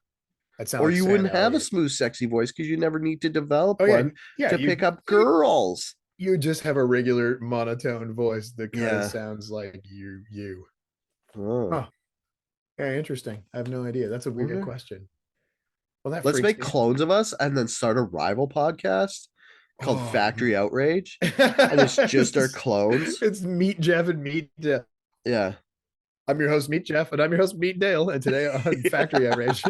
I'd sound Or like you Sam wouldn't have a Elliott. smooth, sexy voice because you never need to develop Oh yeah, one yeah. to pick up girls. You just have a regular monotone voice that kind of Yeah. sounds like you. Oh. Huh. Yeah, interesting. I have no idea. That's a weird Okay. question. Well, that Let's freaks make me. clones of us and then start a rival podcast called Oh, Factory Outrage. And it's just our it's, clones. it's Meet Jeff and Meet Jeff. Yeah. I'm your host, Meet Jeff, and I'm your host, Meet Dale. And today on Factory Outrage,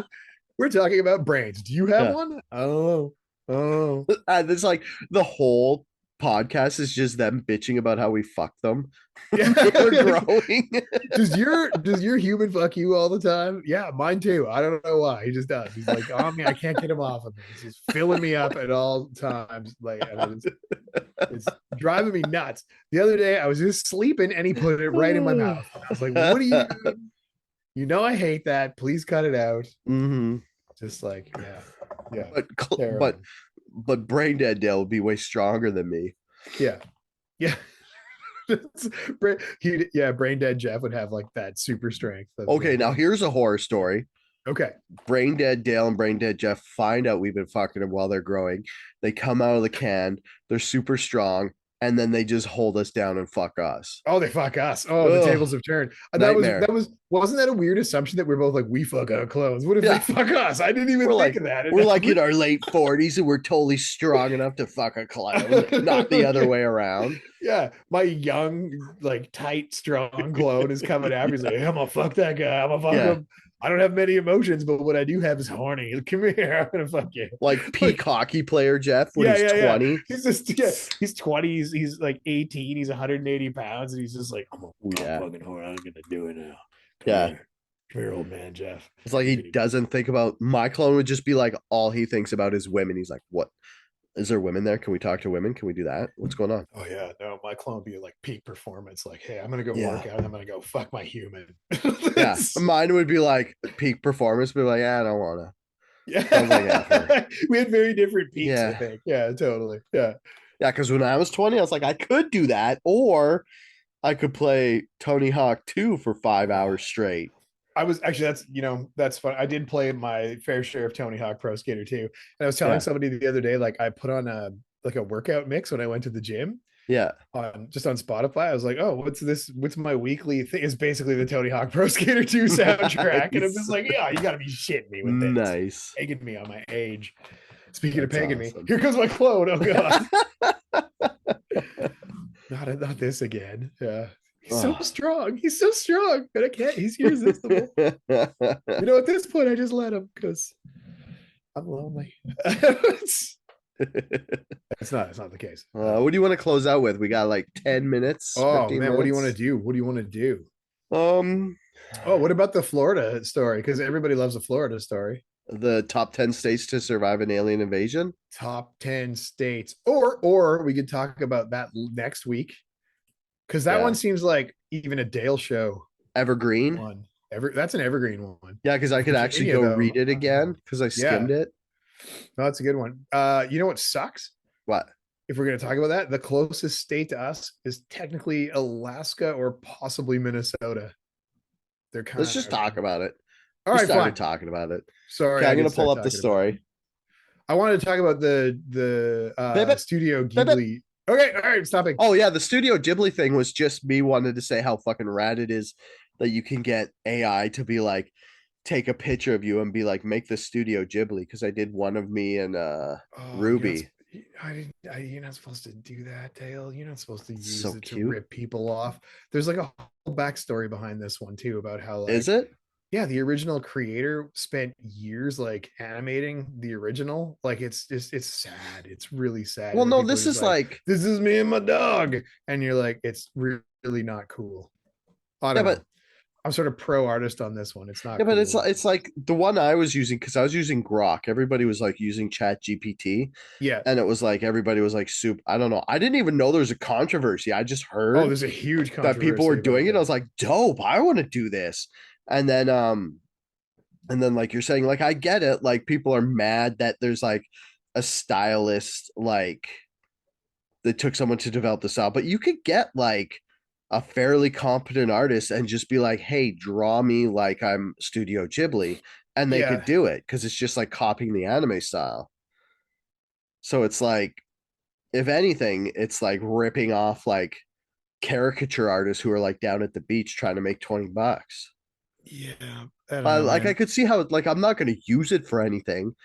we're talking about brains. Do you have Yeah. one? Oh, oh. And it's like the whole podcast is just them bitching about how we fuck them Yeah. when they were growing. Does your human fuck you all the time? Yeah, mine too. I don't know why. He just does. He's like, oh man, I can't get him off of me. He's just filling me up at all times. Like, and it's driving me nuts. The other day, I was just sleeping and he put it right in my mouth. And I was like, what are you doing? You know I hate that. Please cut it out. Hmm. Just like, yeah. Yeah. But but Terrible. but Brain Dead Dale would be way stronger than me. Yeah. Yeah. Yeah, brain dead Jeff would have like that super strength. That's Okay, funny. now here's a horror story. Okay. Brain Dead Dale and Brain Dead Jeff find out we've been fucking them while they're growing. They come out of the can. They're super strong, and then they just hold us down and fuck us. Oh, they fuck us. Oh, the Ugh, tables have turned. nightmare. Wasn't that a weird assumption that we're both like we fuck our clones? What if they Yeah, fuck us? I didn't even we're think like of that. we're like in our late 40s and we're totally strong enough to fuck a clown, not the other way around. Yeah, my young, like tight, strong clone is coming after. He's like, "Hey, I'm gonna fuck that guy. I'm gonna fuck Yeah, him. I don't have many emotions, but what I do have is horny. Come here, I'm gonna fuck you." like peak Like, hockey player Jeff when yeah, he's yeah, yeah. 20. He's just yeah, he's 20, he's like 18, he's 180 pounds, and he's just like, I'm Yeah, fucking horny. I'm gonna do it now. Come yeah. here. Come here, old man, Jeff. It's like he doesn't think about my clone would just be like all he thinks about is women. He's like, what? Is there women there? Can we talk to women? Can we do that? What's going on? Oh yeah, no, my clone would be like peak performance. Like, hey, I'm gonna go Yeah. work out and I'm gonna go fuck my human. Yeah. Mine would be like peak performance, but like, yeah, I don't wanna. Sounds like effort. Yeah. We had very different peaks, I Yeah. think. Yeah, totally. Yeah. Yeah, because when I was 20, I was like, I could do that, or I could play Tony Hawk 2 for 5 hours straight. I was actually that's fun. I did play my fair share of Tony Hawk Pro Skater 2. And I was telling Yeah. somebody the other day, like I put on a workout mix when I went to the gym Yeah. on just on Spotify. I was like, oh, what's this? What's my weekly thing? Is basically the Tony Hawk Pro Skater 2 soundtrack. And I'm just Nice. like, yeah, you gotta be shitting me with this. Nice. Pegging me on my age. Speaking of That's pegging me, awesome. here comes my clone. Oh god. Not this again. Yeah. He's so Oh. strong. He's so strong. But I can't. He's irresistible. At this point, I just let him because I'm lonely. It's not the case. What do you want to close out with? We got like 10 minutes, Oh 15 man, what do you want to minutes. do? What do you want to do? Um, Oh, what about the Florida story? Because everybody loves the Florida story. the top 10 states to survive an alien invasion. Top 10 states. Or we could talk about that next week. Because that Yeah. one seems like even a Dale show Evergreen. one. That's an evergreen one. Yeah, because I could actually Virginia, go though. read it again because I Yeah, skimmed it. no, that's a good one. You know what sucks? What? If we're going to talk about that, the closest state to us is technically Alaska or possibly Minnesota. They're kind Let's of just talk about it. all We right. started Fine. talking about it. Sorry, Okay, I I'm did gonna pull start up the talking about it. story. I wanted to talk about the Baby, Studio baby. Ghibli. Okay, all right, stopping. Oh yeah, the Studio Ghibli thing was just me wanted to say how fucking rad it is that you can get AI to be like take a picture of you and be like make the Studio Ghibli because I did one of me and Oh, Ruby. you're not supposed to do that, Dale. You're not supposed to It's use so it to cute. rip people off. There's like a whole backstory behind this one too about how Is like it? yeah, the original creator spent years like animating the original. Like it's sad. It's really sad. Well, And no, people are this just is like, like this is me and my dog. And you're like, it's really not cool. I yeah, don't but know. I'm sort of pro artist on this one. It's not yeah, but it's cool. it's like the one I was using because I was using Grok. Everybody was like using Chat GPT, Yeah. and it was like everybody was like soup. I don't know. I didn't even know there was a controversy. I just Oh, heard there's a huge that people were controversy about doing it. I that. was like, dope. I want to do this. And then like you're saying, like I get it. Like people are mad that there's like a stylist like that took someone to develop the style, but you could get like a fairly competent artist and just be like, hey, draw me like I'm Studio Ghibli, and they Yeah. could do it because it's just like copying the anime style. So it's like, if anything, it's like ripping off like caricature artists who are like down at the beach trying to make $20. Yeah. I don't know, Like I man. could see how like I'm not going to use it for anything,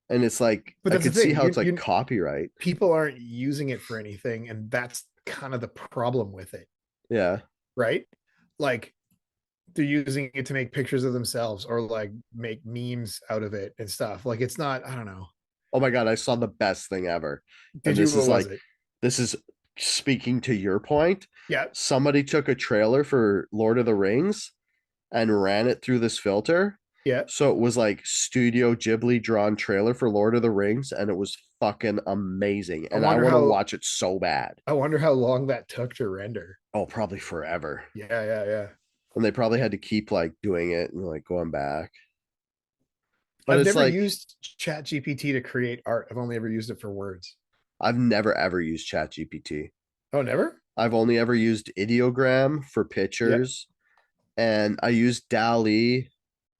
and it's like But I that's the could see thing. how it's like You copyright. people aren't using it for anything, and that's kind of the problem with it, Yeah. right? Like they're using it to make pictures of themselves or like make memes out of it and stuff. Like it's not, I don't know. Oh my god, I saw the best thing ever, and Did you, what was it? this is speaking to your point. Yeah. Somebody took a trailer for Lord of the Rings and ran it through this filter. Yeah. So it was like Studio Ghibli drawn trailer for Lord of the Rings, and it was fucking amazing. I And I wonder want to how watch it so bad. I wonder how long that took to render. Oh, probably forever. Yeah, yeah, yeah. And they probably had to keep like doing it and like going back. But I've it's never like used Chat GPT to create art. I've only ever used it for words. I've never ever used Chat GPT. Oh, never? I've only ever used ideogram for Yep. pictures, and I used DALI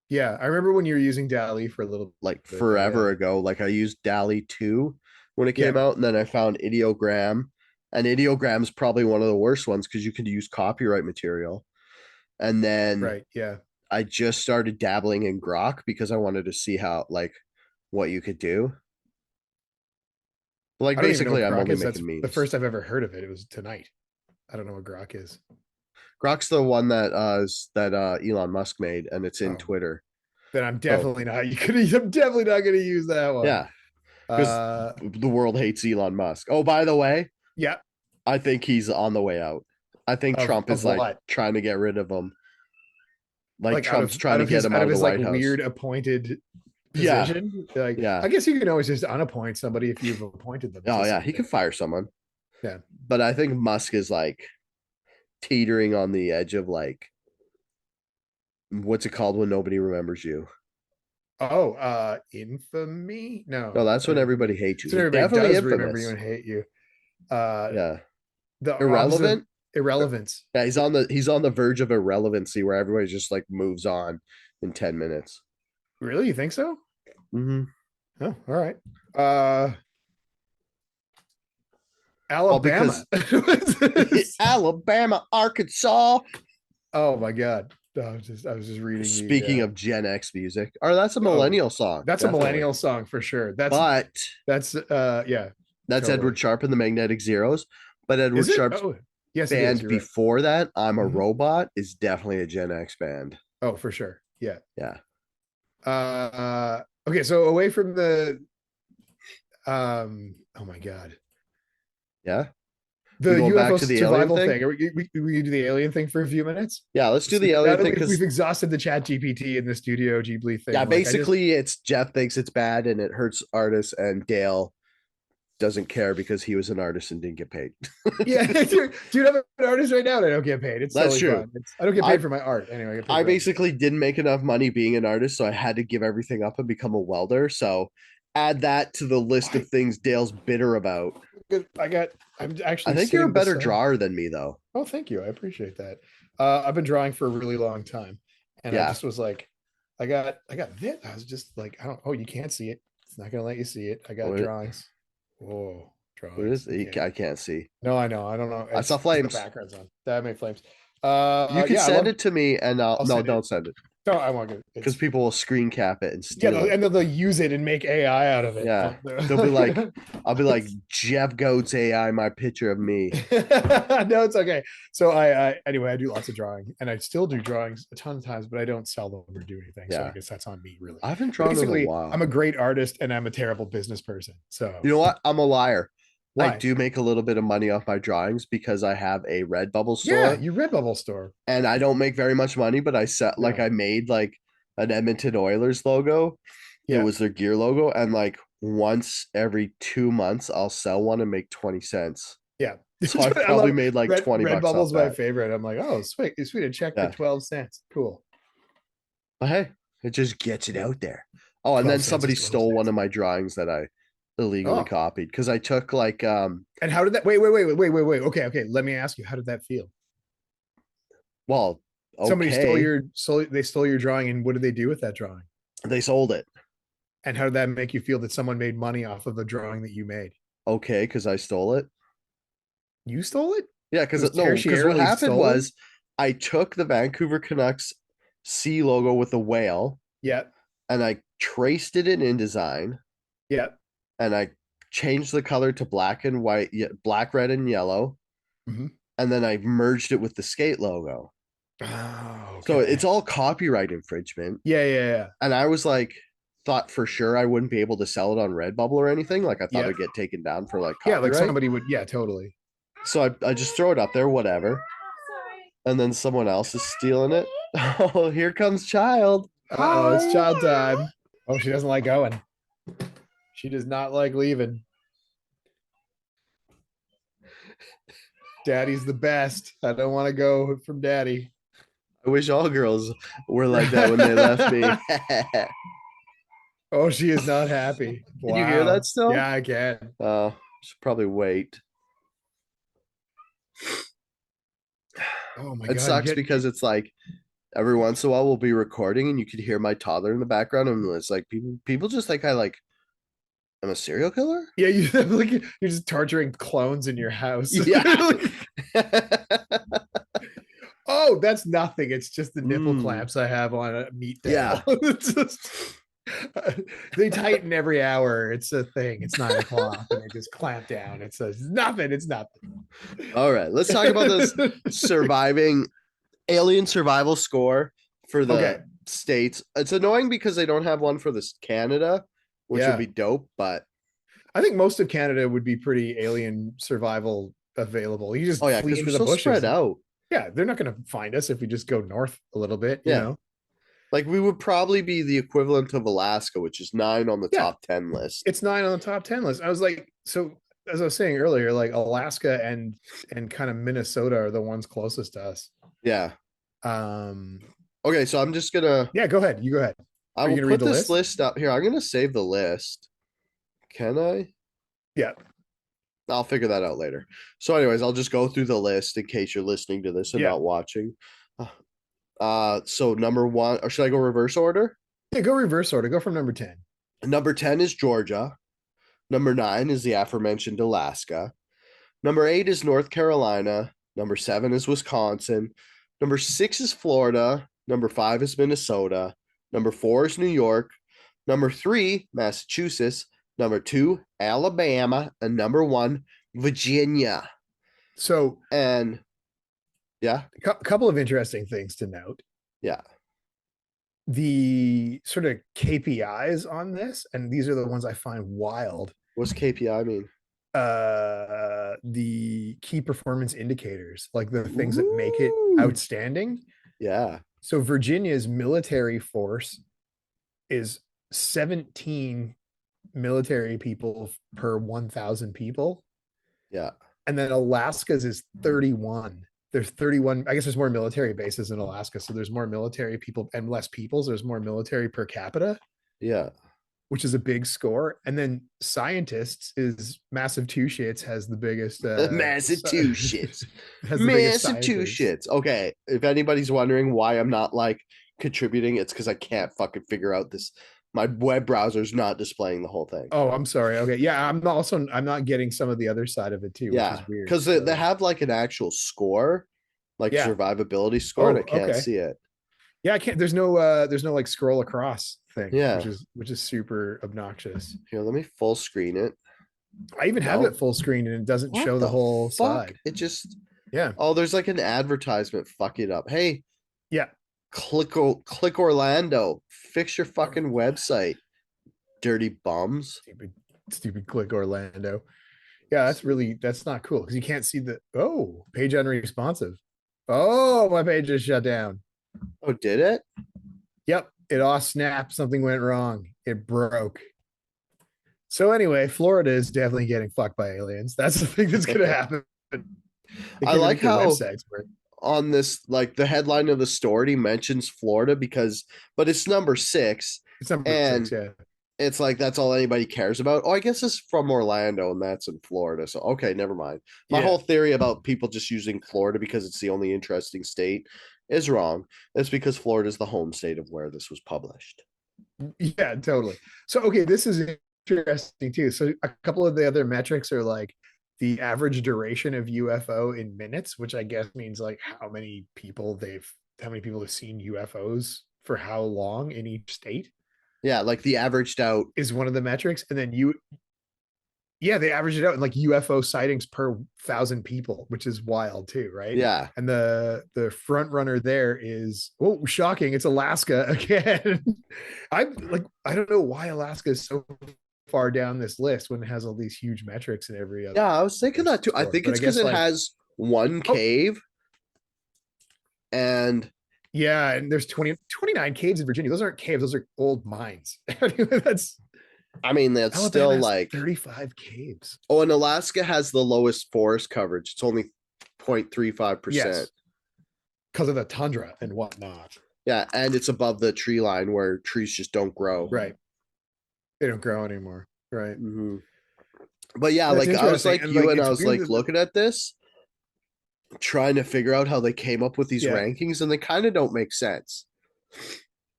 Yeah, I remember when you were using Dali for a little like bit there. forever Yeah. ago. Like I used DALI 2 when it came Yep. out, and then I found ideogram. And ideogram's probably one of the worst ones because you could use copyright material. And then Right. Yeah. I just started dabbling in Grok because I wanted to see how like what you could do. Like I don't even know what basically I'm Grok only is. That's making the memes. first I've ever heard of it. It was tonight. I don't know what Grok is. Grok's the one that Elon Musk made, and it's in Oh, Twitter. then I'm So definitely not. You could. I'm definitely not going to use that one. yeah, because Uh, the world hates Elon Musk. Oh, by the way, yeah. I think he's on the way out. I think Trump Of is like what? trying to get rid of him. Like Like out Trump's of trying to get him out out of of the his like White House. weird appointed Yeah, position. Like, yeah. I guess you can always just unappoint somebody if you've appointed them Oh to yeah, he something. could fire someone. Yeah. But I think Musk is like teetering on the edge of like what's it called when nobody remembers you? Oh, infamy? No, No, that's it's not when everybody infamy. hates you. So He's everybody definitely does remember you infamous. and hate you. Uh, Yeah. the opposite of Irrelevant? irrelevance. Yeah, he's on the verge of irrelevancy where everybody just like moves on in 10 minutes. Really? You think so? Mm-hmm. Oh, all right. Uh, Well, Alabama. because Alabama, Arkansas. Oh my God. I was just reading the Speaking of Gen X music, or that's a oh, millennial song, that's a definitely. millennial song for sure. But That's yeah, that's totally. Edward Sharpe and the Magnetic Zeros. But Is Edward it? Sharpe's Oh, yes, it is. band You're right. before that, I'm a Mhm. Robot, is definitely a Gen X band. Oh, for sure. Yeah. Yeah. Okay, so away from the oh my God. Yeah. The We going back UFO to the alien survival thing? thing. We do the alien thing for a few minutes? Yeah, let's do So the now alien that thing we've because exhausted the Chat GPT and the Studio Ghibli yeah, thing, like I just basically it's Jeff thinks it's bad and it hurts artists, and Dale doesn't care because he was an artist and didn't get paid. yeah, dude, I'm an artist right now and I don't get paid. It's That's totally true. fine. I don't get I paid for my art anyway. I get paid I for other stuff. basically didn't make enough money being an artist, so I had to give everything up and become a welder. So add that to the list Why? of things Dale's bitter about. I got. I'm I actually think you're a sitting better beside. drawer than me, though. Oh, thank you. I appreciate that. I've been drawing for a really long time, and I Yeah. just was like, I got this. I was just like, I don't. Oh, you can't see it. It's not gonna let you see it. I got What, drawings. Whoa, what is drawings. You it? can't. I can't see. No, I know. I don't know. I It's saw because the flames. background's on. That made flames. You could Yeah, I send love. it to me, and I'll no, send it. don't send it No, I won't get it. because It's people will screen cap it and yeah, steal it. and they'll use it and make AI out of it. Yeah, they'll be like, I'll be like Jeff Goats AI, my picture of me. No, it's okay. So anyway, I do lots of drawing, and I still do drawings a ton of times, but I don't sell them or do anything. So I Yeah, guess that's on me, really. I haven't drawn in a Basically, I'm while. a great artist and I'm a terrible business person. You So know what? I'm a liar. I why? do make a little bit of money off my drawings because I have a Redbubble Yeah, store you Redbubble store. and I don't make very much money, but I set like No. I made like an Edmonton Oilers logo. It Yeah. was their gear logo, and like once every 2 months I'll sell one and make 20 cents. Yeah. So I've I probably love made like 20 bucks off Redbubble's my that. favorite. I'm like, oh, sweet, sweet. A check for Yeah. 12 cents. Cool. But hey, it just gets it out there. Oh, and 12 then cents is somebody 12 stole one cents. of my drawings that I illegally Oh. copied because I took like And how did that wait. Okay, okay. Let me ask you, how did that feel? well, Somebody okay, they stole your drawing, and what did they do with that drawing? they sold it. And how did that make you feel that someone made money off of the drawing that you made? Okay, because I stole it. You stole it? Yeah, It because was no, because what tertiarily happened stolen? was I took the Vancouver Canucks C logo with a whale Yeah. and I traced it in InDesign Yeah. and I changed the color to black and white, black, red, and yellow, Mm-hmm. and then I merged it with the skate logo. Oh, So it's okay. all copyright infringement. Yeah. And I was like, thought for sure I wouldn't be able to sell it on Redbubble or anything. Like I thought Yeah. it'd get taken down for like Yeah, like copyright. somebody would, yeah, totally. So I just throw it up there, whatever. And then someone else is stealing it. Oh, here comes child. Uh-oh, it's Hi. child time. Oh, she doesn't like going. She does not like leaving. Daddy's the best. I don't want to go from daddy. I wish all girls were like that when they left me. Oh, she is not happy. Can you hear that Wow. still? Yeah, I can. Should probably wait. Oh my It God. sucks because it's like every once in a while we'll be recording and you could hear my toddler in the background, and it's like people just think I'm a serial killer. Yeah, you like you're just torturing clones in your house. Yeah. Oh, that's nothing. It's just the nipple Mm, clamps I have on a meat yeah. table. It's just, they tighten every hour. It's a thing. It's 9 o'clock, and they just clamp down. It says nothing. It's nothing. All right, let's talk about this surviving alien survival score for Okay. the states. It's annoying because they don't have one for this Canada, which would Yeah, be dope, but I think most of Canada would be pretty alien survival available. You oh just yeah, flee because we're into the so bushes. spread out. Yeah, they're not going to find us if we just go north a little bit. You Yeah. know. Like we would probably be the equivalent of Alaska, which is 9 on the Yeah, top 10 list. it's 9 on the top 10 list. I was like, so as I was saying earlier, like Alaska and kind of Minnesota are the ones closest to us. Yeah. Um, Okay, so I'm just gonna yeah, go ahead. You go ahead. I Are you will gonna read put the this list? list up here. I'm gonna save the list. Can I? Yeah, I'll figure that out later. So, anyways, I'll just go through the list in case you're listening to this and yeah, not watching. So number one, or should I go reverse order? yeah. Go reverse order. Go from number 10. Number 10 is Georgia. Number 9 is the aforementioned Alaska. Number 8 is North Carolina. Number 7 is Wisconsin. Number 6 is Florida. Number 5 is Minnesota. Number 4 is New York. Number 3, Massachusetts. Number 2, Alabama. And number 1, Virginia. So, And yeah, a couple of interesting things to note. yeah. The sort of KPIs on this, and these are the ones I find wild. What's KPI mean? The key performance indicators, like the things that make it Ooh, outstanding. yeah. So Virginia's military force is 17 military people per 1,000 people. Yeah. And then Alaska's is 31. There's 31. I guess there's more military bases in Alaska. So there's more military people and less peoples. There's more military per capita, Yeah. which is a big score. And then scientists is massive two shits has the biggest Massachusetts. has the biggest scientists. Massachusetts. Okay. If anybody's wondering why I'm not like contributing, it's because I can't fucking figure out this. My web browser's not displaying the whole thing. Oh, I'm sorry. Okay. Yeah, I'm not getting some of the other side of it too, which Yeah. is weird. Because they have like an actual score, like Yeah. survivability score, and I can't see it. Yeah, I can't. There's no like scroll across thing, Yeah. which is super obnoxious. Here, let me full screen it. I even have No. it full screen and it doesn't What show the whole fuck? side. It just Yeah. oh, there's like an advertisement. Fuck it up. Hey, Yeah. click Orlando. Fix your fucking website. Dirty bums. Stupid click Orlando. Yeah, that's not cool because you can't see the page unresponsive. Oh, my page is shut down. Oh, did it? Yep, it all snapped. Something went wrong. It broke. So anyway, Florida is definitely getting fucked by aliens. That's the thing that's gonna happen. I like how on this, like the headline of the story mentions Florida but it's number 6. It's number and 6, yeah. It's like that's all anybody cares about. Oh, I guess it's from Orlando and that's in Florida. So okay, never mind. My whole theory about people just using Florida because it's the only interesting state is wrong. It's because Florida is the home state of where this was published. Yeah, totally. So okay, this is interesting too. So a couple of the other metrics are like the average duration of UFO in minutes, which I guess means like how many people have seen UFOs for how long in each state. Yeah, like the averaged out is one of the metrics. And then they average it out in like UFO sightings per 1,000 people, which is wild too, right? Yeah. And the front runner there is shocking. It's Alaska again. I don't know why Alaska is so far down this list when it has all these huge metrics and every other. Yeah, I was thinking that too. I think it's because it has one cave and yeah, and there's 29 caves in Virginia. Those aren't caves, those are old mines. That's Alabama still like 35 caves. Oh, and Alaska has the lowest forest coverage. It's only 0.35%. Yes. because of the tundra and whatnot. Yeah, and it's above the tree line where trees just don't grow. Right. They don't grow anymore. Right. Hmm. But yeah, That's like I was interesting. like And you, like and I it's was weird like that looking at this, trying to figure out how they came up with these yeah. rankings, and they kind of don't make sense.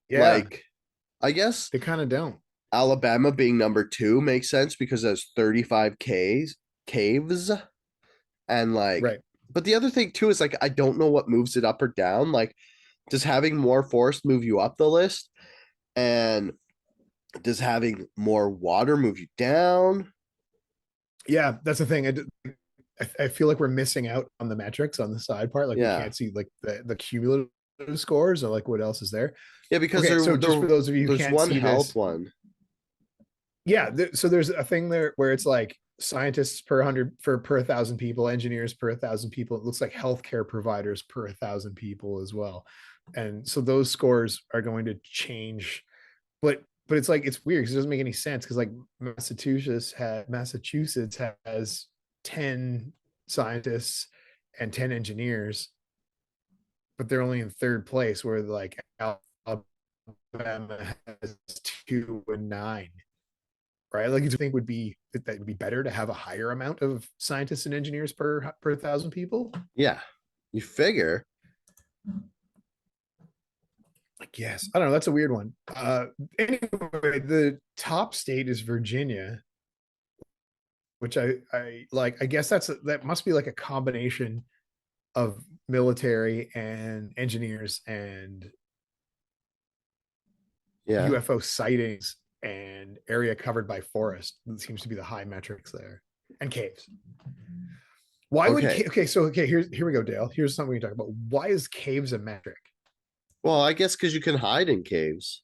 Yeah. Like, I guess They kind of don't. Alabama being number 2 makes sense because there's 35 caves, and like, Right. but the other thing too is like I don't know what moves it up or down. Like, does having more forest move you up the list, and does having more water move you down? Yeah, that's the thing. I feel like we're missing out on the metrics on the side part. Like we Yeah, can't see like the cumulative scores or like what else is there. yeah, because Okay, so just for those of you who there's can't one see health this, one. yeah, so there's a thing there where it's like scientists per 100 for per 1,000 people, engineers per 1,000 people. It looks like healthcare providers per 1,000 people as well, and so those scores are going to change. But it's like it's weird because it doesn't make any sense because like Massachusetts has 10 scientists and 10 engineers, but they're only in third place where like Alabama has 2 and 9. Right? Like, you think that would be better to have a higher amount of scientists and engineers per 1,000 people? Yeah, you figure. Like, yes, I don't know. That's a weird one. Anyway, the top state is Virginia, which I like. I guess that must be like a combination of military and engineers and Yeah. UFO sightings and area covered by forest. That seems to be the high metrics there, and caves. Why would Okay. okay, here we go, Dale. Here's something we can talk about. Why is caves a metric? Well, I guess because you can hide in caves.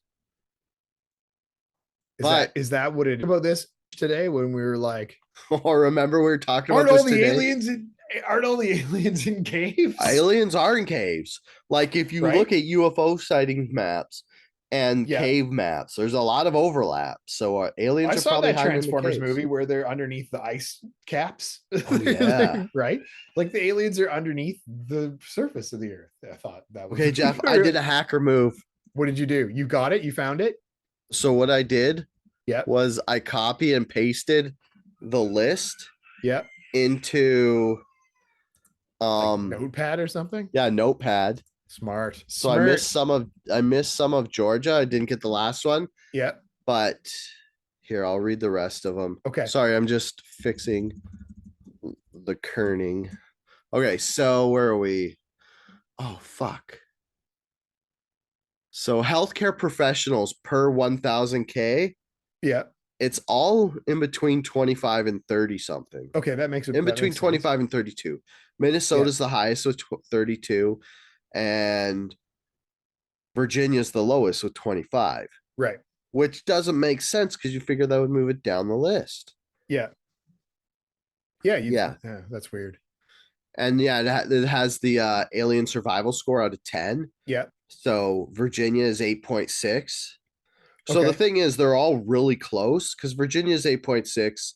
Is that But is that what it about this today when we were like, or remember we were talking about aren't this all the today. aliens in aren't all the aliens in caves? Aliens are in caves. Like if you look Right? at UFO sighting maps and Yeah. cave maps, there's a lot of overlap. So aliens I are saw probably that hiding in the Transformers caves. movie where they're underneath the ice caps. Oh yeah. Right? Like the aliens are underneath the surface of the earth. I thought that was Okay, Jeff, I did a hacker move. what did you do? You got it? You found it? So what I did Yep. was I copy and pasted the list Yep. into Like notepad or something? yeah, notepad. Smart. So Smart. I missed some of Georgia. I didn't get the last one, Yep. but here I'll read the rest of them. Okay. Sorry, I'm just fixing the kerning. Okay, so where are we? Oh fuck. So healthcare professionals per 1000K, Yep. it's all in between 25 and 30 something. Okay, that makes it In that between makes sense. 25 and 32. Yeah. Minnesota's the highest with 32, and Virginia's the lowest with 25, Right. which doesn't make sense because you figure that would move it down the list. Yeah. Yeah. Yeah. Yeah. That's weird. And yeah, it has the alien survival score out of 10. Yeah. So Virginia is 8.6. So the Okay. thing is, they're all really close because Virginia is 8.6,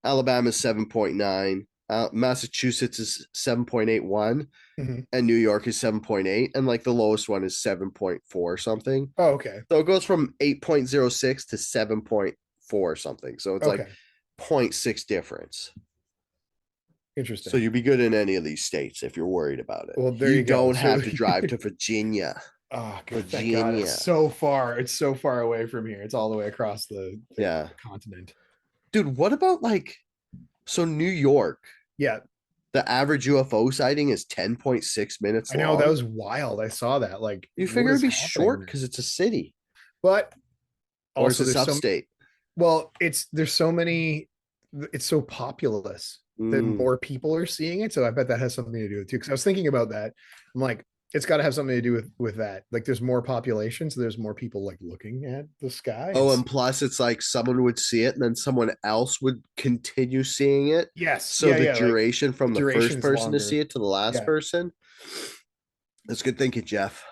Alabama is 7.9, Massachusetts is 7.81, Mhm. and New York is 7.8, and like the lowest one is 7.4 something. Oh, okay. So it goes from 8.06 to 7.4 something. So it's like Okay. 0.6 difference. So Interesting. you'd be good in any of these states if you're worried about it. Well, there You you go. don't So have to drive to Virginia. oh, thank God. It's Virginia. so far. It's so far away from here. It's all the way across Yeah. the continent. Dude, what about like so New York? Yeah. The average UFO sighting is 10.6 minutes I know that long. was wild. I saw that. Like, You what figure it'd is be happening short there? because it's a city, But or is also this there's so upstate? well, there's so many, it's so populous that Mm, more people are seeing it. So I bet that has something to do with it too. Because I was thinking about that. I'm like, it's got to have something to do with that. Like, there's more population, so there's more people like looking at the sky. oh, and plus it's like someone would see it and then someone else would continue seeing it. Yes, So yeah, the yeah. Like duration the from the duration first is person to see longer. it to the last Yeah, person. That's good thinking, Jeff.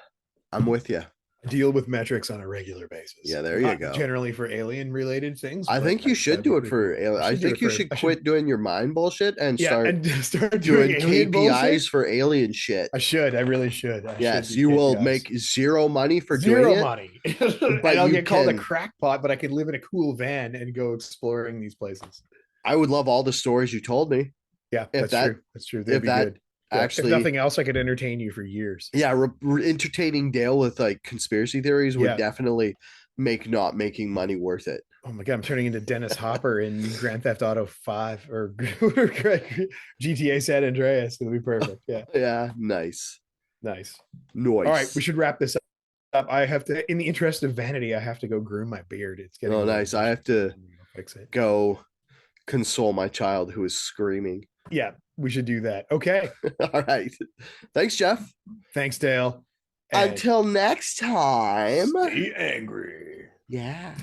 I'm with you. deal with metrics on a regular basis. Yeah, there you Not go. generally for alien related things, I but think you should that'd be do it pretty for cool. I I should do think it you for should I should quit doing your mind bullshit and yeah, start and start doing doing alien bullshit. KPIs for alien shit. I should. I really should. I should Yes, do you will KPIs. make zero money for doing Zero it, money. And but I'll you get called a can. crackpot, but I could live in a cool van and go exploring these places. I would love all the stories you told me. Yeah, If that's that true. That's true. That'd if be that good. Yeah. If actually, nothing else, I could entertain you for years. yeah, entertaining Dale with like conspiracy theories would Yeah. definitely make not making money worth it. Oh my god, I'm turning into Dennis Hopper in Grand Theft Auto 5 or GTA San Andreas. It'll be perfect. Yeah. Yeah, nice. Nice. All right, we Nice. should wrap this up. I have to, in the interest of vanity, I have to go groom my beard. It's getting a Oh, little nice. I bushy. have to I'm gonna go fix it. go console my child who is screaming. Yeah, we should do that. Okay. All right. Thanks, Jeff. Thanks, Dale. And Until next time. stay angry. Yeah.